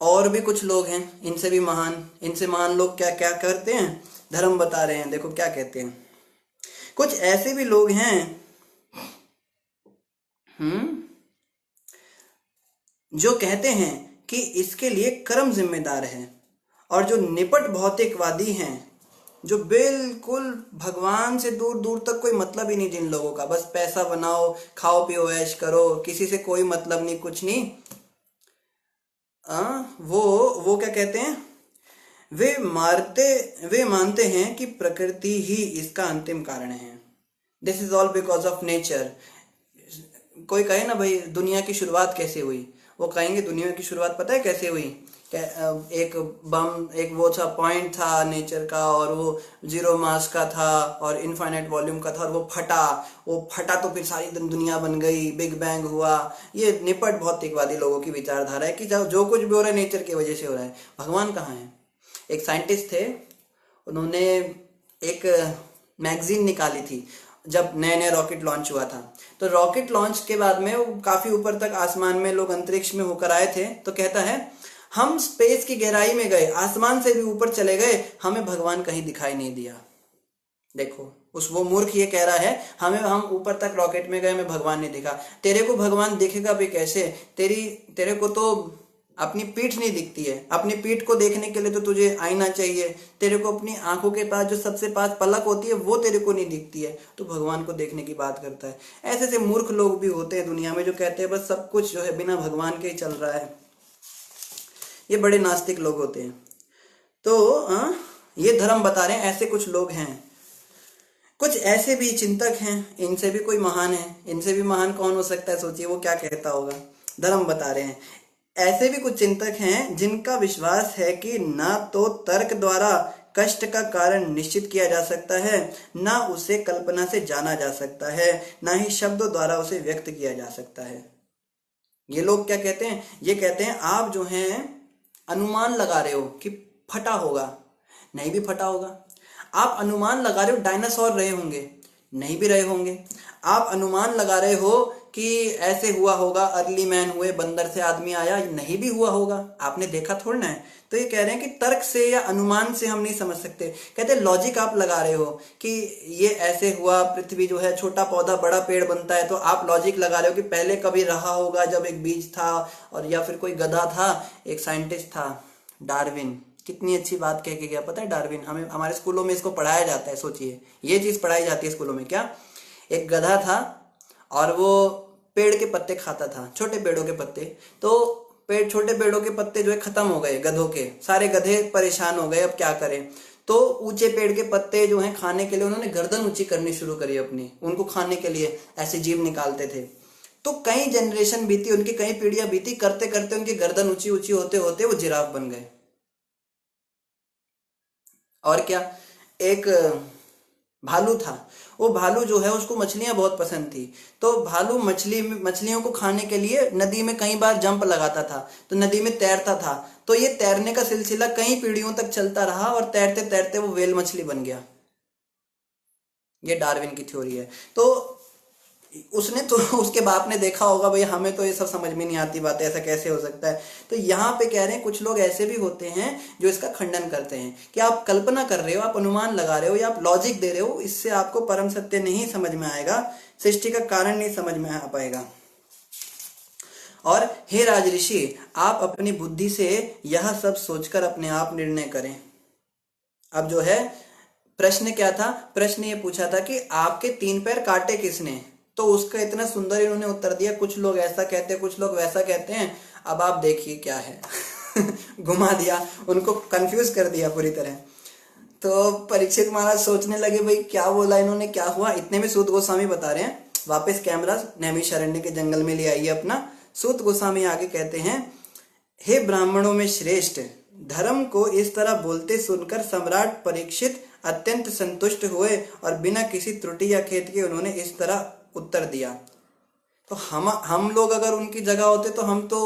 और भी कुछ लोग हैं इनसे महान लोग क्या क्या करते हैं, धर्म बता रहे हैं। देखो क्या कहते हैं, कुछ ऐसे भी लोग हैं जो कहते हैं कि इसके लिए कर्म जिम्मेदार है, और जो निपट भौतिकवादी हैं, जो बिल्कुल भगवान से दूर दूर तक कोई मतलब ही नहीं जिन लोगों का, बस पैसा बनाओ, खाओ पियो ऐश करो, किसी से कोई मतलब नहीं, कुछ नहीं, वो क्या कहते हैं, वे मानते हैं कि प्रकृति ही इसका अंतिम कारण है। This is all because of nature. कोई कहे ना भाई दुनिया की शुरुआत कैसे हुई, वो कहेंगे दुनिया की शुरुआत पता है कैसे हुई, एक वो था पॉइंट था नेचर का, और वो जीरो मास का था और इनफाइनाइट वॉल्यूम का था, और वो फटा तो फिर सारी दुनिया बन गई, बिग बैंग हुआ। ये निपट भौतिकवादी लोगों की विचारधारा है कि जो कुछ भी हो रहा है नेचर की वजह से हो रहा है। भगवान कहाँ है। एक साइंटिस्ट थे, उन्होंने एक मैगजीन निकाली थी जब नया नया रॉकेट लॉन्च हुआ था, तो रॉकेट लॉन्च के बाद में वो काफी ऊपर तक आसमान में लोग अंतरिक्ष में होकर आए थे, तो कहता है हम स्पेस की गहराई में गए, आसमान से भी ऊपर चले गए, हमें भगवान कहीं दिखाई नहीं दिया। देखो वो मूर्ख ये कह रहा है हम ऊपर तक रॉकेट में गए, हमें भगवान नहीं दिखा। तेरे को भगवान दिखेगा भी कैसे, तेरे को तो अपनी पीठ नहीं दिखती है, अपनी पीठ को देखने के लिए तो तुझे आईना चाहिए, तेरे को अपनी आंखों के पास जो सबसे पास पलक होती है वो तेरे को नहीं दिखती है, तो भगवान को देखने की बात करता है। ऐसे ऐसे मूर्ख लोग भी होते हैं दुनिया में जो कहते हैं बस सब कुछ जो है बिना भगवान के ही चल रहा है। ये बड़े नास्तिक लोग होते हैं। तो ये धर्म बता रहे हैं, ऐसे कुछ लोग हैं। कुछ ऐसे भी चिंतक हैं, इनसे भी कोई महान है, इनसे भी महान कौन हो सकता है, सोचिए वो क्या कहता होगा। धर्म बता रहे हैं, ऐसे भी कुछ चिंतक हैं जिनका विश्वास है कि ना तो तर्क द्वारा कष्ट का कारण निश्चित किया जा सकता है, ना उसे कल्पना से जाना जा सकता है, ना ही शब्दों द्वारा उसे व्यक्त किया जा सकता है। ये लोग क्या कहते हैं, ये कहते हैं आप जो हैं अनुमान लगा रहे हो कि फटा होगा, नहीं भी फटा होगा। आप अनुमान लगा रहे हो डायनासोर रहे होंगे, नहीं भी रहे होंगे। आप अनुमान लगा रहे हो कि ऐसे हुआ होगा, अर्ली मैन हुए, बंदर से आदमी आया, नहीं भी हुआ होगा, आपने देखा थोड़ा ना है। तो ये कह रहे हैं कि तर्क से या अनुमान से हम नहीं समझ सकते। कहते हैं लॉजिक आप लगा रहे हो कि ये ऐसे हुआ, पृथ्वी जो है छोटा पौधा बड़ा पेड़ बनता है, तो आप लॉजिक लगा रहे हो कि पहले कभी रहा होगा जब एक बीज था, और या फिर कोई गधा था, एक साइंटिस्ट था डार्विन। कितनी अच्छी बात कह के गया, पता है डार्विन, हमें हमारे स्कूलों में इसको पढ़ाया जाता है। सोचिए ये चीज पढ़ाई जाती है स्कूलों में। क्या, एक गधा था और वो पेड़ के पत्ते खाता था, छोटे पेड़ों के पत्ते। तो छोटे पेड़ों के पत्ते जो है खत्म हो गए, गधों के सारे गधे परेशान हो गए, अब क्या करें। तो ऊंचे पेड़ के पत्ते जो हैं खाने के लिए उन्होंने गर्दन ऊंची करनी शुरू करी अपनी, उनको खाने के लिए ऐसे जीव निकालते थे। तो कई जनरेशन बीती, उनकी कई पीढ़ियां बीती, करते करते उनकी गर्दन ऊंची ऊंची होते होते वो जिराफ बन गए। और क्या, एक भालू था, वो भालू जो है उसको मछलियां बहुत पसंद थी। तो भालू मछलियों को खाने के लिए नदी में कई बार जंप लगाता था, तो नदी में तैरता था। तो ये तैरने का सिलसिला कई पीढ़ियों तक चलता रहा और तैरते तैरते वो व्हेल मछली बन गया। ये डार्विन की थ्योरी है। तो उसने तो उसके बाप ने देखा होगा, भाई हमें तो ये सब समझ में नहीं आती बातें, ऐसा कैसे हो सकता है। तो यहाँ पे कह रहे हैं कुछ लोग ऐसे भी होते हैं जो इसका खंडन करते हैं कि आप कल्पना कर रहे हो, आप अनुमान लगा रहे हो, या आप लॉजिक दे रहे हो, इससे आपको परम सत्य नहीं समझ में आएगा, सृष्टि का कारण नहीं समझ में आ पाएगा। और हे राजऋषि, आप अपनी बुद्धि से यह सब सोचकर अपने आप निर्णय करें। अब जो है प्रश्न क्या था, प्रश्न ये पूछा था कि आपके 3 पैर काटे किसने। तो उसका इतना सुंदर इन्होंने उत्तर दिया, कुछ लोग ऐसा कहते हैं, कुछ लोग वैसा कहते हैं। अब आप देखिए क्या है घुमा दिया, उनको कंफ्यूज कर दिया पूरी तरह। तो परीक्षित महाराज सोचने लगे भाई क्या बोला इन्होंने, क्या हुआ। इतने में सूत गोस्वामी बता रहे हैं, वापस कैमरा नैमिषारण्य के जंगल में ले आइए अपना। सूत गोस्वामी आगे कहते हैं, हे ब्राह्मणों में श्रेष्ठ, धर्म को इस तरह बोलते सुनकर सम्राट परीक्षित अत्यंत संतुष्ट हुए और बिना किसी त्रुटि या खेद के उन्होंने इस तरह उत्तर दिया। तो हम लोग अगर उनकी जगह होते तो हम तो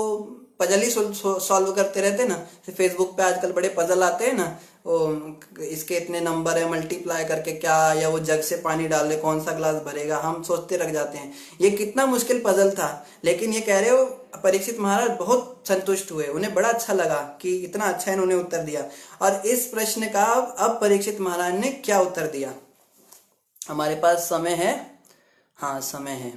पजल ही सॉल्व करते रहते ना। फेसबुक पे आजकल बड़े पजल आते हैं ना, वो इसके इतने नंबर है, मल्टीप्लाई करके क्या, या वो जग से पानी डाल ले कौन सा ग्लास भरेगा, हम सोचते रह जाते हैं। ये कितना मुश्किल पजल था, लेकिन ये कह रहे हो परीक्षित महाराज बहुत संतुष्ट हुए, उन्हें बड़ा अच्छा लगा कि इतना अच्छा इन्होंने उत्तर दिया। और इस प्रश्न का अब परीक्षित महाराज ने क्या उत्तर दिया। हमारे पास समय है, हाँ समय है,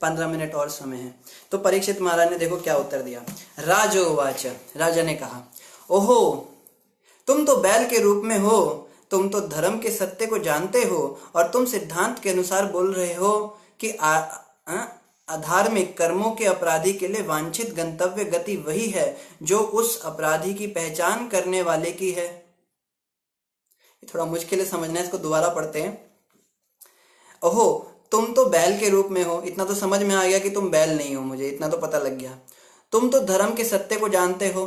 15 मिनट और समय है। तो परीक्षित महाराज ने देखो क्या उत्तर दिया। राजोवाच, राजा ने कहा, ओहो तुम तो बैल के रूप में हो, तुम तो धर्म के सत्य को जानते हो और तुम सिद्धांत के अनुसार बोल रहे हो कि अधार्मिक कर्मों के अपराधी के लिए वांछित गंतव्य गति वही है जो उस अपराधी की पहचान करने वाले की है। थोड़ा मुश्किल है समझना, इसको दोबारा पढ़ते हैं। ओहो तुम तो बैल के रूप में हो, इतना तो समझ में आ गया कि तुम बैल नहीं हो, मुझे इतना तो पता लग गया। तुम तो धर्म के सत्य को जानते हो,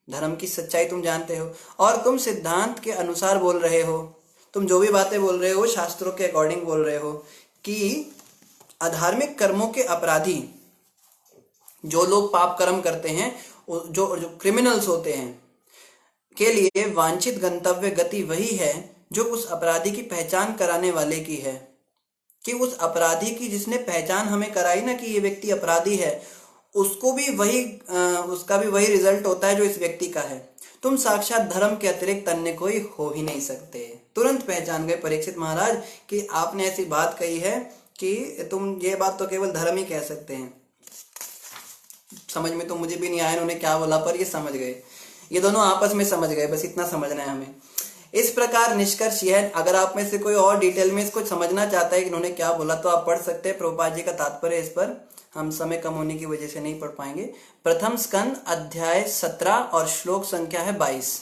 धर्म की सच्चाई तुम जानते हो, और तुम सिद्धांत के अनुसार बोल रहे हो। तुम जो भी बातें बोल रहे हो शास्त्रों के अकॉर्डिंग बोल रहे हो कि अधार्मिक कर्मों के अपराधी, जो लोग पाप कर्म करते हैं, जो क्रिमिनल्स होते हैं, के लिए वांछित गंतव्य गति वही है जो उस अपराधी की पहचान कराने वाले की है। कि उस अपराधी की जिसने पहचान हमें कराई ना कि ये व्यक्ति अपराधी है, उसको भी वही उसका भी वही रिजल्ट होता है जो इस व्यक्ति का है। तुम साक्षात धर्म के अतिरिक्त अन्य कोई हो ही नहीं सकते। तुरंत पहचान गए परीक्षित महाराज कि आपने ऐसी बात कही है कि तुम ये बात तो केवल धर्म ही कह सकते हैं। समझ में तो मुझे भी नहीं आया इन्होंने क्या बोला, पर ये समझ गए, ये दोनों आपस में समझ गए, बस इतना समझना है हमें। इस प्रकार निष्कर्ष यह, अगर आप में से कोई और डिटेल में इसको समझना चाहता है कि इन्होंने क्या बोला तो आप पढ़ सकते हैं, प्रभुपाद जी का तात्पर्य इस पर हम समय कम होने की वजह से नहीं पढ़ पाएंगे। प्रथम स्कंद अध्याय 17 और श्लोक संख्या है 22,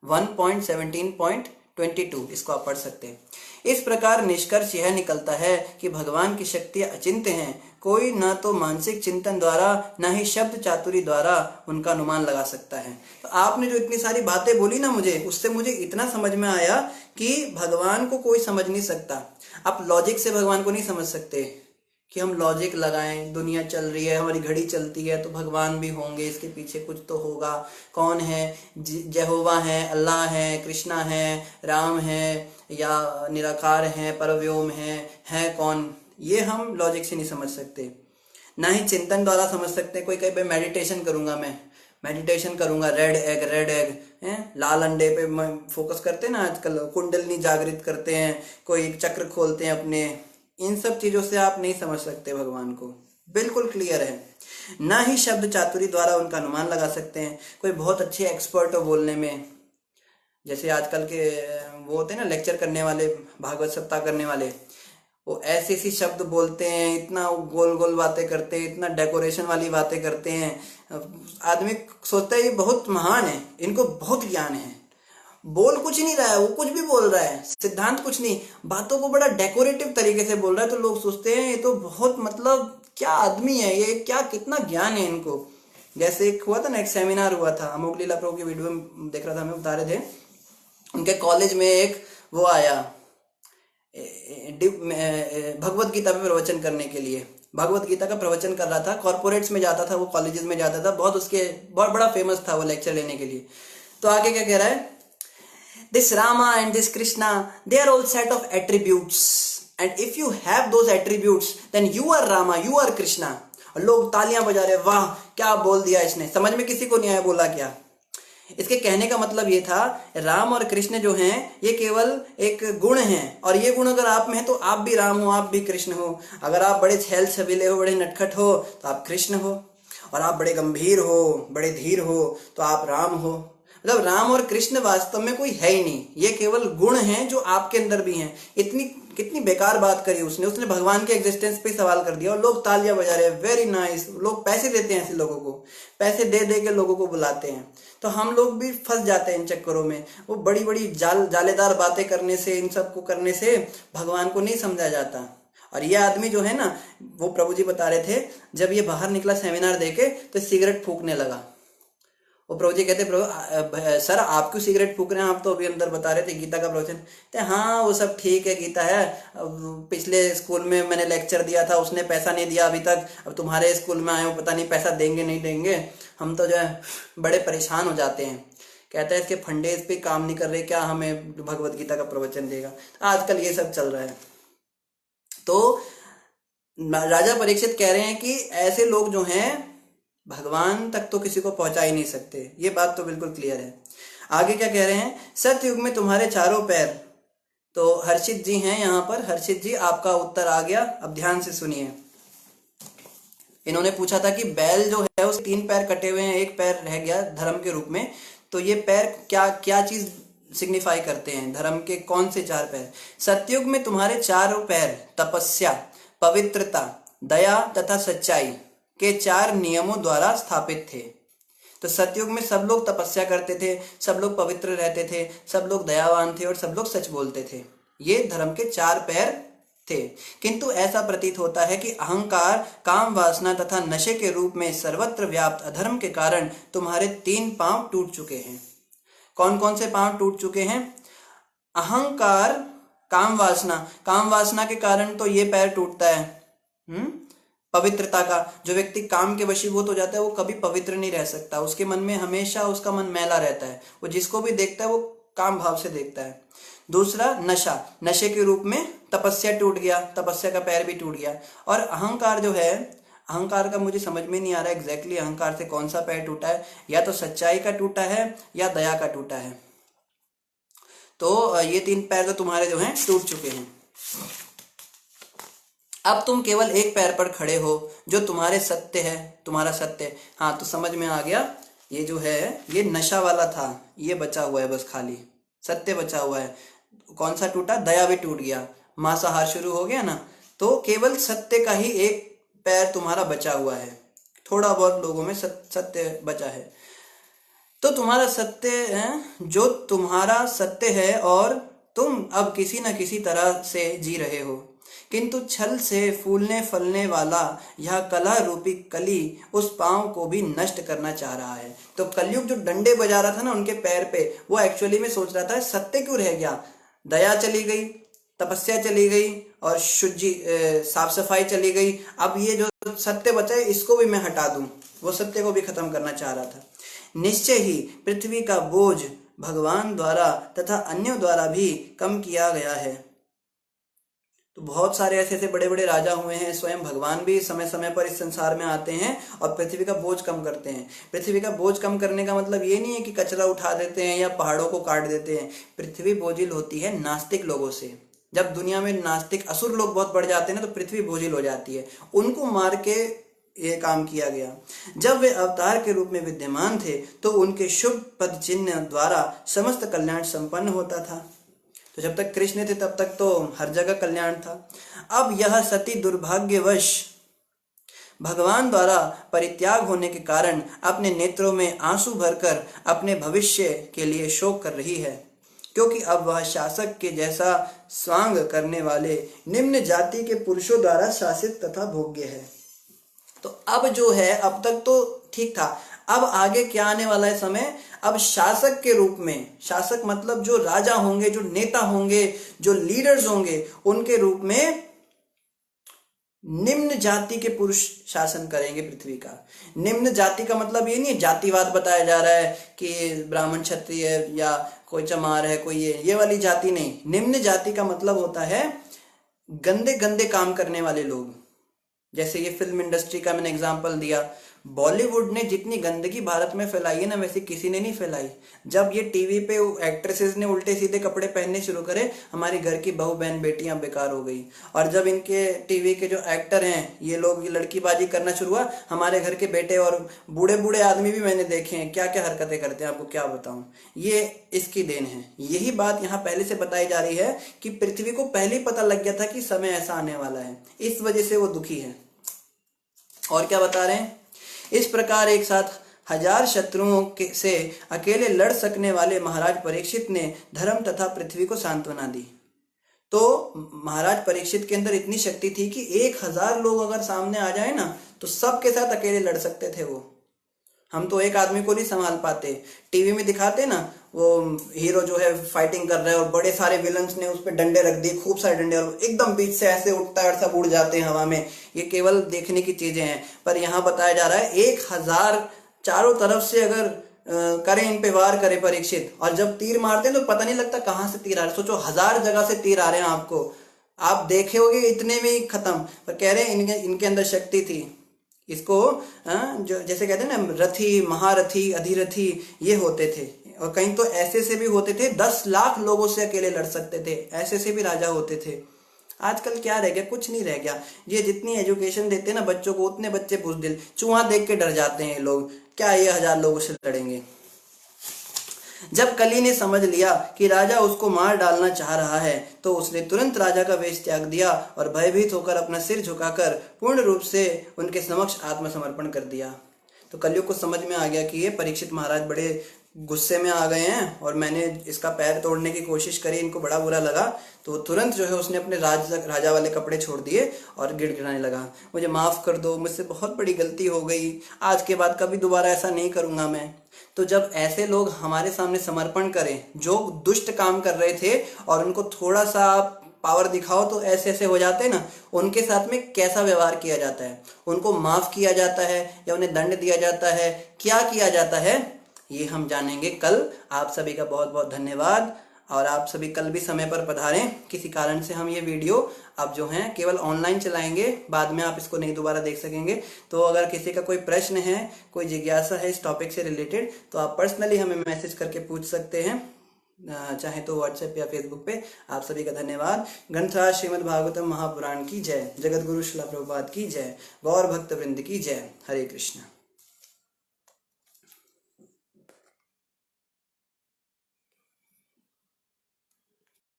1.17.22, इसको आप पढ़ सकते हैं। इस प्रकार निष्कर्ष यह निकलता है कि भगवान की शक्तियां अचिंत्य हैं। कोई न तो मानसिक चिंतन द्वारा न ही शब्द चातुरी द्वारा उनका अनुमान लगा सकता है। तो आपने जो इतनी सारी बातें बोली ना मुझे, उससे मुझे इतना समझ में आया कि भगवान को कोई समझ नहीं सकता। आप लॉजिक से भगवान को नहीं समझ सकते कि हम लॉजिक लगाएं, दुनिया चल रही है, हमारी घड़ी चलती है तो भगवान भी होंगे, इसके पीछे कुछ तो होगा। कौन है? यहोवा है, अल्लाह है, कृष्णा है, राम है, या निराकार है, परव्योम है कौन? ये हम लॉजिक से नहीं समझ सकते, ना ही चिंतन द्वारा समझ सकते। कोई कहे मेडिटेशन करूंगा, मैं मेडिटेशन करूंगा, रेड एग है, लाल अंडे पे फोकस करते हैं ना आजकल, कुंडलनी जागृत करते हैं, कोई चक्र खोलते हैं अपने। इन सब चीजों से आप नहीं समझ सकते भगवान को, बिल्कुल क्लियर है। ना ही शब्द चातुरी द्वारा उनका अनुमान लगा सकते हैं। कोई बहुत अच्छे एक्सपर्ट हो बोलने में, जैसे आजकल के वो होते हैं ना लेक्चर करने वाले, भागवत सप्ताह करने वाले, वो ऐसे ऐसी शब्द बोलते हैं, इतना गोल गोल बातें करते हैं, इतना डेकोरेशन वाली बातें करते हैं, आदमी सोचता है ये बहुत महान है, इनको बहुत ज्ञान है। बोल कुछ नहीं रहा है, वो कुछ भी बोल रहा है, सिद्धांत कुछ नहीं, बातों को बड़ा डेकोरेटिव तरीके से बोल रहा है। तो लोग सोचते हैं ये तो बहुत मतलब क्या आदमी है ये, क्या कितना ज्ञान है इनको। जैसे एक हुआ था ना, एक सेमिनार हुआ था, अमोघ लीला प्रभु की वीडियो में देख रहा था, हमें बता रहे थे उनके कॉलेज में एक वो आया भगवत गीता पे प्रवचन करने के लिए, भगवत गीता का प्रवचन कर रहा था, कॉर्पोरेट्स में जाता था वो, कॉलेजेस में जाता था, बहुत बड़ा फेमस था वो लेक्चर लेने के लिए। तो आगे क्या कह रहा है, this Rama and this Krishna, they are all set of attributes, and if you have those attributes then you are Rama, you are Krishna। और लोग तालियां बजा रहे, वाह क्या बोल दिया इसने, समझ में किसी को नहीं आया बोला क्या। इसके कहने का मतलब ये था, राम और कृष्ण जो हैं ये केवल एक गुण हैं, और ये गुण अगर आप में है तो आप भी राम हो, आप भी कृष्ण हो। अगर आप बड़े छैल छबीले हो, बड़े नटखट हो तो आप कृष्ण हो, और आप बड़े गंभीर हो, बड़े धीर हो तो आप राम हो। मतलब राम और कृष्ण वास्तव में कोई है ही नहीं, ये केवल गुण हैं जो आपके अंदर भी हैं। इतनी कितनी बेकार बात करी उसने भगवान के एग्जिस्टेंस पे सवाल कर दिया, और लोग तालियां बजा रहे हैं, वेरी नाइस। लोग पैसे देते हैं ऐसे लोगों को, पैसे दे दे के लोगों को बुलाते हैं। तो हम लोग भी फंस जाते हैं इन चक्करों में। वो बड़ी बड़ी जालेदार बातें करने से, इन सब को करने से भगवान को नहीं समझा जाता। और ये आदमी जो है ना, वो प्रभु जी बता रहे थे, जब ये बाहर निकला सेमिनार देके तो सिगरेट फूकने लगा। वो प्रभु जी कहते, प्रभु सर आप क्यों सिगरेट फूक रहे हैं, आप तो अभी अंदर बता रहे थे गीता का प्रवचन। कहते हाँ वो सब ठीक है, गीता है, पिछले स्कूल में मैंने लेक्चर दिया था, उसने पैसा नहीं दिया अभी तक, अब तुम्हारे स्कूल में आए हो, पता नहीं पैसा देंगे नहीं देंगे, हम तो जो है बड़े परेशान हो जाते हैं। कहता है इसके फंडे इस पे काम नहीं कर रहे, क्या हमें भगवत गीता का प्रवचन देगा। आजकल ये सब चल रहा है। तो राजा परीक्षित कह रहे हैं कि ऐसे लोग जो हैं भगवान तक तो किसी को पहुंचा ही नहीं सकते, ये बात तो बिल्कुल क्लियर है। आगे क्या कह रहे हैं, सतयुग में तुम्हारे चारों पैर। तो हर्षित जी हैं यहाँ पर, हर्षित जी आपका उत्तर आ गया, अब ध्यान से सुनिए। इन्होंने पूछा था कि बैल जो है उसके 3 पैर कटे हुए हैं, एक पैर रह गया धर्म के रूप में, तो ये पैर क्या क्या चीज सिग्निफाई करते हैं, धर्म के कौन से 4 पैर। सतयुग में तुम्हारे चारों पैर तपस्या, पवित्रता, दया तथा सच्चाई के 4 नियमों द्वारा स्थापित थे। तो सतयुग में सब लोग तपस्या करते थे, सब लोग पवित्र रहते थे, सब लोग दयावान थे, और सब लोग सच बोलते थे। ये धर्म के 4 पैर थे। किंतु ऐसा प्रतीत होता है कि अहंकार, काम वासना तथा नशे के रूप में सर्वत्र व्याप्त अधर्म के कारण तुम्हारे 3 पांव टूट चुके हैं। कौन कौन से पांव टूट चुके हैं? अहंकार, काम वासना के कारण तो ये पैर टूटता है। पवित्रता का, जो व्यक्ति काम के वशीभूत हो जाता है वो कभी पवित्र नहीं रह सकता, उसके मन में हमेशा उसका मन मैला रहता है, वो जिसको भी देखता है वो काम भाव से देखता है। दूसरा नशा, नशे के रूप में तपस्या टूट गया, तपस्या का पैर भी टूट गया। और अहंकार जो है, अहंकार का मुझे समझ में नहीं आ रहा एग्जैक्टली अहंकार से कौन सा पैर टूटा है, या तो सच्चाई का टूटा है या दया का टूटा है। तो ये 3 पैर तो तुम्हारे जो हैं टूट चुके हैं। अब तुम केवल एक पैर पर खड़े हो जो तुम्हारे सत्य है, तुम्हारा सत्य। हाँ, तो समझ में आ गया, ये जो है ये नशा वाला था, ये बचा हुआ है, बस खाली सत्य बचा हुआ है। कौन सा टूटा? दया भी टूट गया, मांसाहार शुरू हो गया ना। तो केवल सत्य का ही एक पैर तुम्हारा बचा हुआ है, थोड़ा बहुत लोगों में सत्य बचा है। तो तुम्हारा सत्य है, जो तुम्हारा सत्य है और तुम अब किसी न किसी तरह से जी रहे हो, किंतु छल से फूलने फलने वाला यह कला रूपी कली उस पांव को भी नष्ट करना चाह रहा है। तो कलयुग जो डंडे बजा रहा था ना उनके पैर पे, वो एक्चुअली में सोच रहा था सत्य क्यों रह गया, दया चली गई, तपस्या चली गई और शुद्धि साफ सफाई चली गई, अब ये जो सत्य बचा है इसको भी मैं हटा दूं, वो सत्य को भी खत्म करना चाह रहा था। निश्चय ही पृथ्वी का बोझ भगवान द्वारा तथा अन्यों द्वारा भी कम किया गया है। तो बहुत सारे ऐसे ऐसे बड़े बड़े राजा हुए हैं, स्वयं भगवान भी समय समय पर इस संसार में आते हैं और पृथ्वी का बोझ कम करते हैं। पृथ्वी का बोझ कम करने का मतलब ये नहीं है कि कचरा उठा देते हैं या पहाड़ों को काट देते हैं। पृथ्वी बोझिल होती है नास्तिक लोगों से। जब दुनिया में नास्तिक असुर लोग बहुत बढ़ जाते हैं ना, तो पृथ्वी बोझिल हो जाती है। उनको मार के ये काम किया गया। जब वे अवतार के रूप में विद्यमान थे तो उनके शुभ पद चिन्ह द्वारा समस्त कल्याण संपन्न होता था। तो जब तक कृष्ण थे तब तक तो हर जगह कल्याण था। अब यह सती दुर्भाग्यवश भगवान द्वारा परित्याग होने के कारण अपने नेत्रों में आंसू भरकर अपने भविष्य के लिए शोक कर रही है, क्योंकि अब वह शासक के जैसा स्वांग करने वाले निम्न जाति के पुरुषों द्वारा शासित तथा भोग्य है। तो अब जो है, अब तक तो ठीक था, अब आगे क्या आने वाला है समय, अब शासक के रूप में, शासक मतलब जो राजा होंगे, जो नेता होंगे, जो लीडर्स होंगे, उनके रूप में निम्न जाति के पुरुष शासन करेंगे पृथ्वी का। निम्न जाति का मतलब ये नहीं है जातिवाद बताया जा रहा है कि ब्राह्मण क्षत्रिय या कोई चमार है, कोई ये वाली जाति नहीं। निम्न जाति का मतलब होता है गंदे गंदे काम करने वाले लोग। जैसे ये फिल्म इंडस्ट्री का मैंने एग्जांपल दिया, बॉलीवुड ने जितनी गंदगी भारत में फैलाई है ना, वैसे किसी ने नहीं फैलाई। जब ये टीवी पे एक्ट्रेसेस ने उल्टे सीधे कपड़े पहनने शुरू करे, हमारी घर की बहू बहन बेटियां बेकार हो गई। और जब इनके टीवी के जो एक्टर हैं, ये लोग ये लड़कीबाजी करना शुरू हुआ, हमारे घर के बेटे और बूढ़े बूढ़े आदमी भी मैंने देखे हैं क्या क्या हरकतें करते हैं, आपको क्या बताऊं। ये इसकी देन है। यही बात यहाँ पहले से बताई जा रही है कि पृथ्वी को पहले ही पता लग गया था कि समय ऐसा आने वाला है, इस वजह से वो दुखी है। और क्या बता रहे हैं, इस प्रकार एक साथ 1000 शत्रुओं से अकेले लड़ सकने वाले महाराज परीक्षित ने धर्म तथा पृथ्वी को सांत्वना दी। तो महाराज परीक्षित के अंदर इतनी शक्ति थी कि 1000 लोग अगर सामने आ जाए ना, तो सबके साथ अकेले लड़ सकते थे वो। हम तो एक आदमी को नहीं संभाल पाते। टीवी में दिखाते ना, वो हीरो जो है फाइटिंग कर रहा है और बड़े सारे विलन्स ने उस पर डंडे रख दिए, खूब सारे डंडे, और एकदम बीच से ऐसे उठता है और सब उड़ जाते हैं हवा में। ये केवल देखने की चीजें हैं, पर यहाँ बताया जा रहा है 1000 चारों तरफ से अगर करें, इन पे वार करे परीक्षित, और जब तीर मारते हैं तो पता नहीं लगता कहाँ से तीर आ रहा है। सोचो 1000 जगह से तीर आ रहे हैं आपको, आप देखे होगे इतने में ही खत्म। पर कह रहे हैं इनके अंदर शक्ति थी। इसको जो जैसे कहते हैं ना, रथी, महारथी, अधिरथी ये होते थे। और कहीं तो ऐसे से भी होते थे 10 लाख लोगों से अकेले लड़ सकते थे, ऐसे से भी राजा होते थे। आजकल क्या रह गया, कुछ नहीं रह गया। ये जितनी एजुकेशन देते हैं ना बच्चों को, उतने बच्चे बुज़दिल, चूहा देख के डर जाते हैं लोग, क्या ये 1000 लोगों से लड़ेंगे। जब कली ने समझ लिया कि राजा उसको मार डालना चाह रहा है, तो उसने तुरंत राजा का वेश त्याग दिया और भयभीत होकर अपना सिर झुकाकर पूर्ण रूप से उनके समक्ष आत्मसमर्पण कर दिया। तो कलयुग को समझ में आ गया कि ये परीक्षित महाराज बड़े गुस्से में आ गए हैं और मैंने इसका पैर तोड़ने की कोशिश करी, इनको बड़ा बुरा लगा। तो तुरंत जो है उसने अपने राजा वाले कपड़े छोड़ दिए और गिड़गिड़ाने लगा, मुझे माफ कर दो, मुझसे बहुत बड़ी गलती हो गई, आज के बाद कभी दोबारा ऐसा नहीं करूंगा मैं। तो जब ऐसे लोग हमारे सामने समर्पण करें, जो दुष्ट काम कर रहे थे, और उनको थोड़ा सा पावर दिखाओ तो ऐसे ऐसे हो जाते हैं ना, उनके साथ में कैसा व्यवहार किया जाता है, उनको माफ किया जाता है या उन्हें दंड दिया जाता है, क्या किया जाता है, ये हम जानेंगे कल। आप सभी का बहुत बहुत धन्यवाद, और आप सभी कल भी समय पर पधारें। किसी कारण से हम ये वीडियो अब जो है केवल ऑनलाइन चलाएंगे, बाद में आप इसको नहीं दोबारा देख सकेंगे। तो अगर किसी का कोई प्रश्न है, कोई जिज्ञासा है इस टॉपिक से रिलेटेड, तो आप पर्सनली हमें मैसेज करके पूछ सकते हैं, चाहे तो व्हाट्सएप या फेसबुक पे। आप सभी का धन्यवाद। ग्रंथराज श्रीमद् भागवतम महापुराण की जय, जगत गुरु श्रील प्रभुपाद की जय, गौर भक्त वृंद की जय। हरे कृष्ण।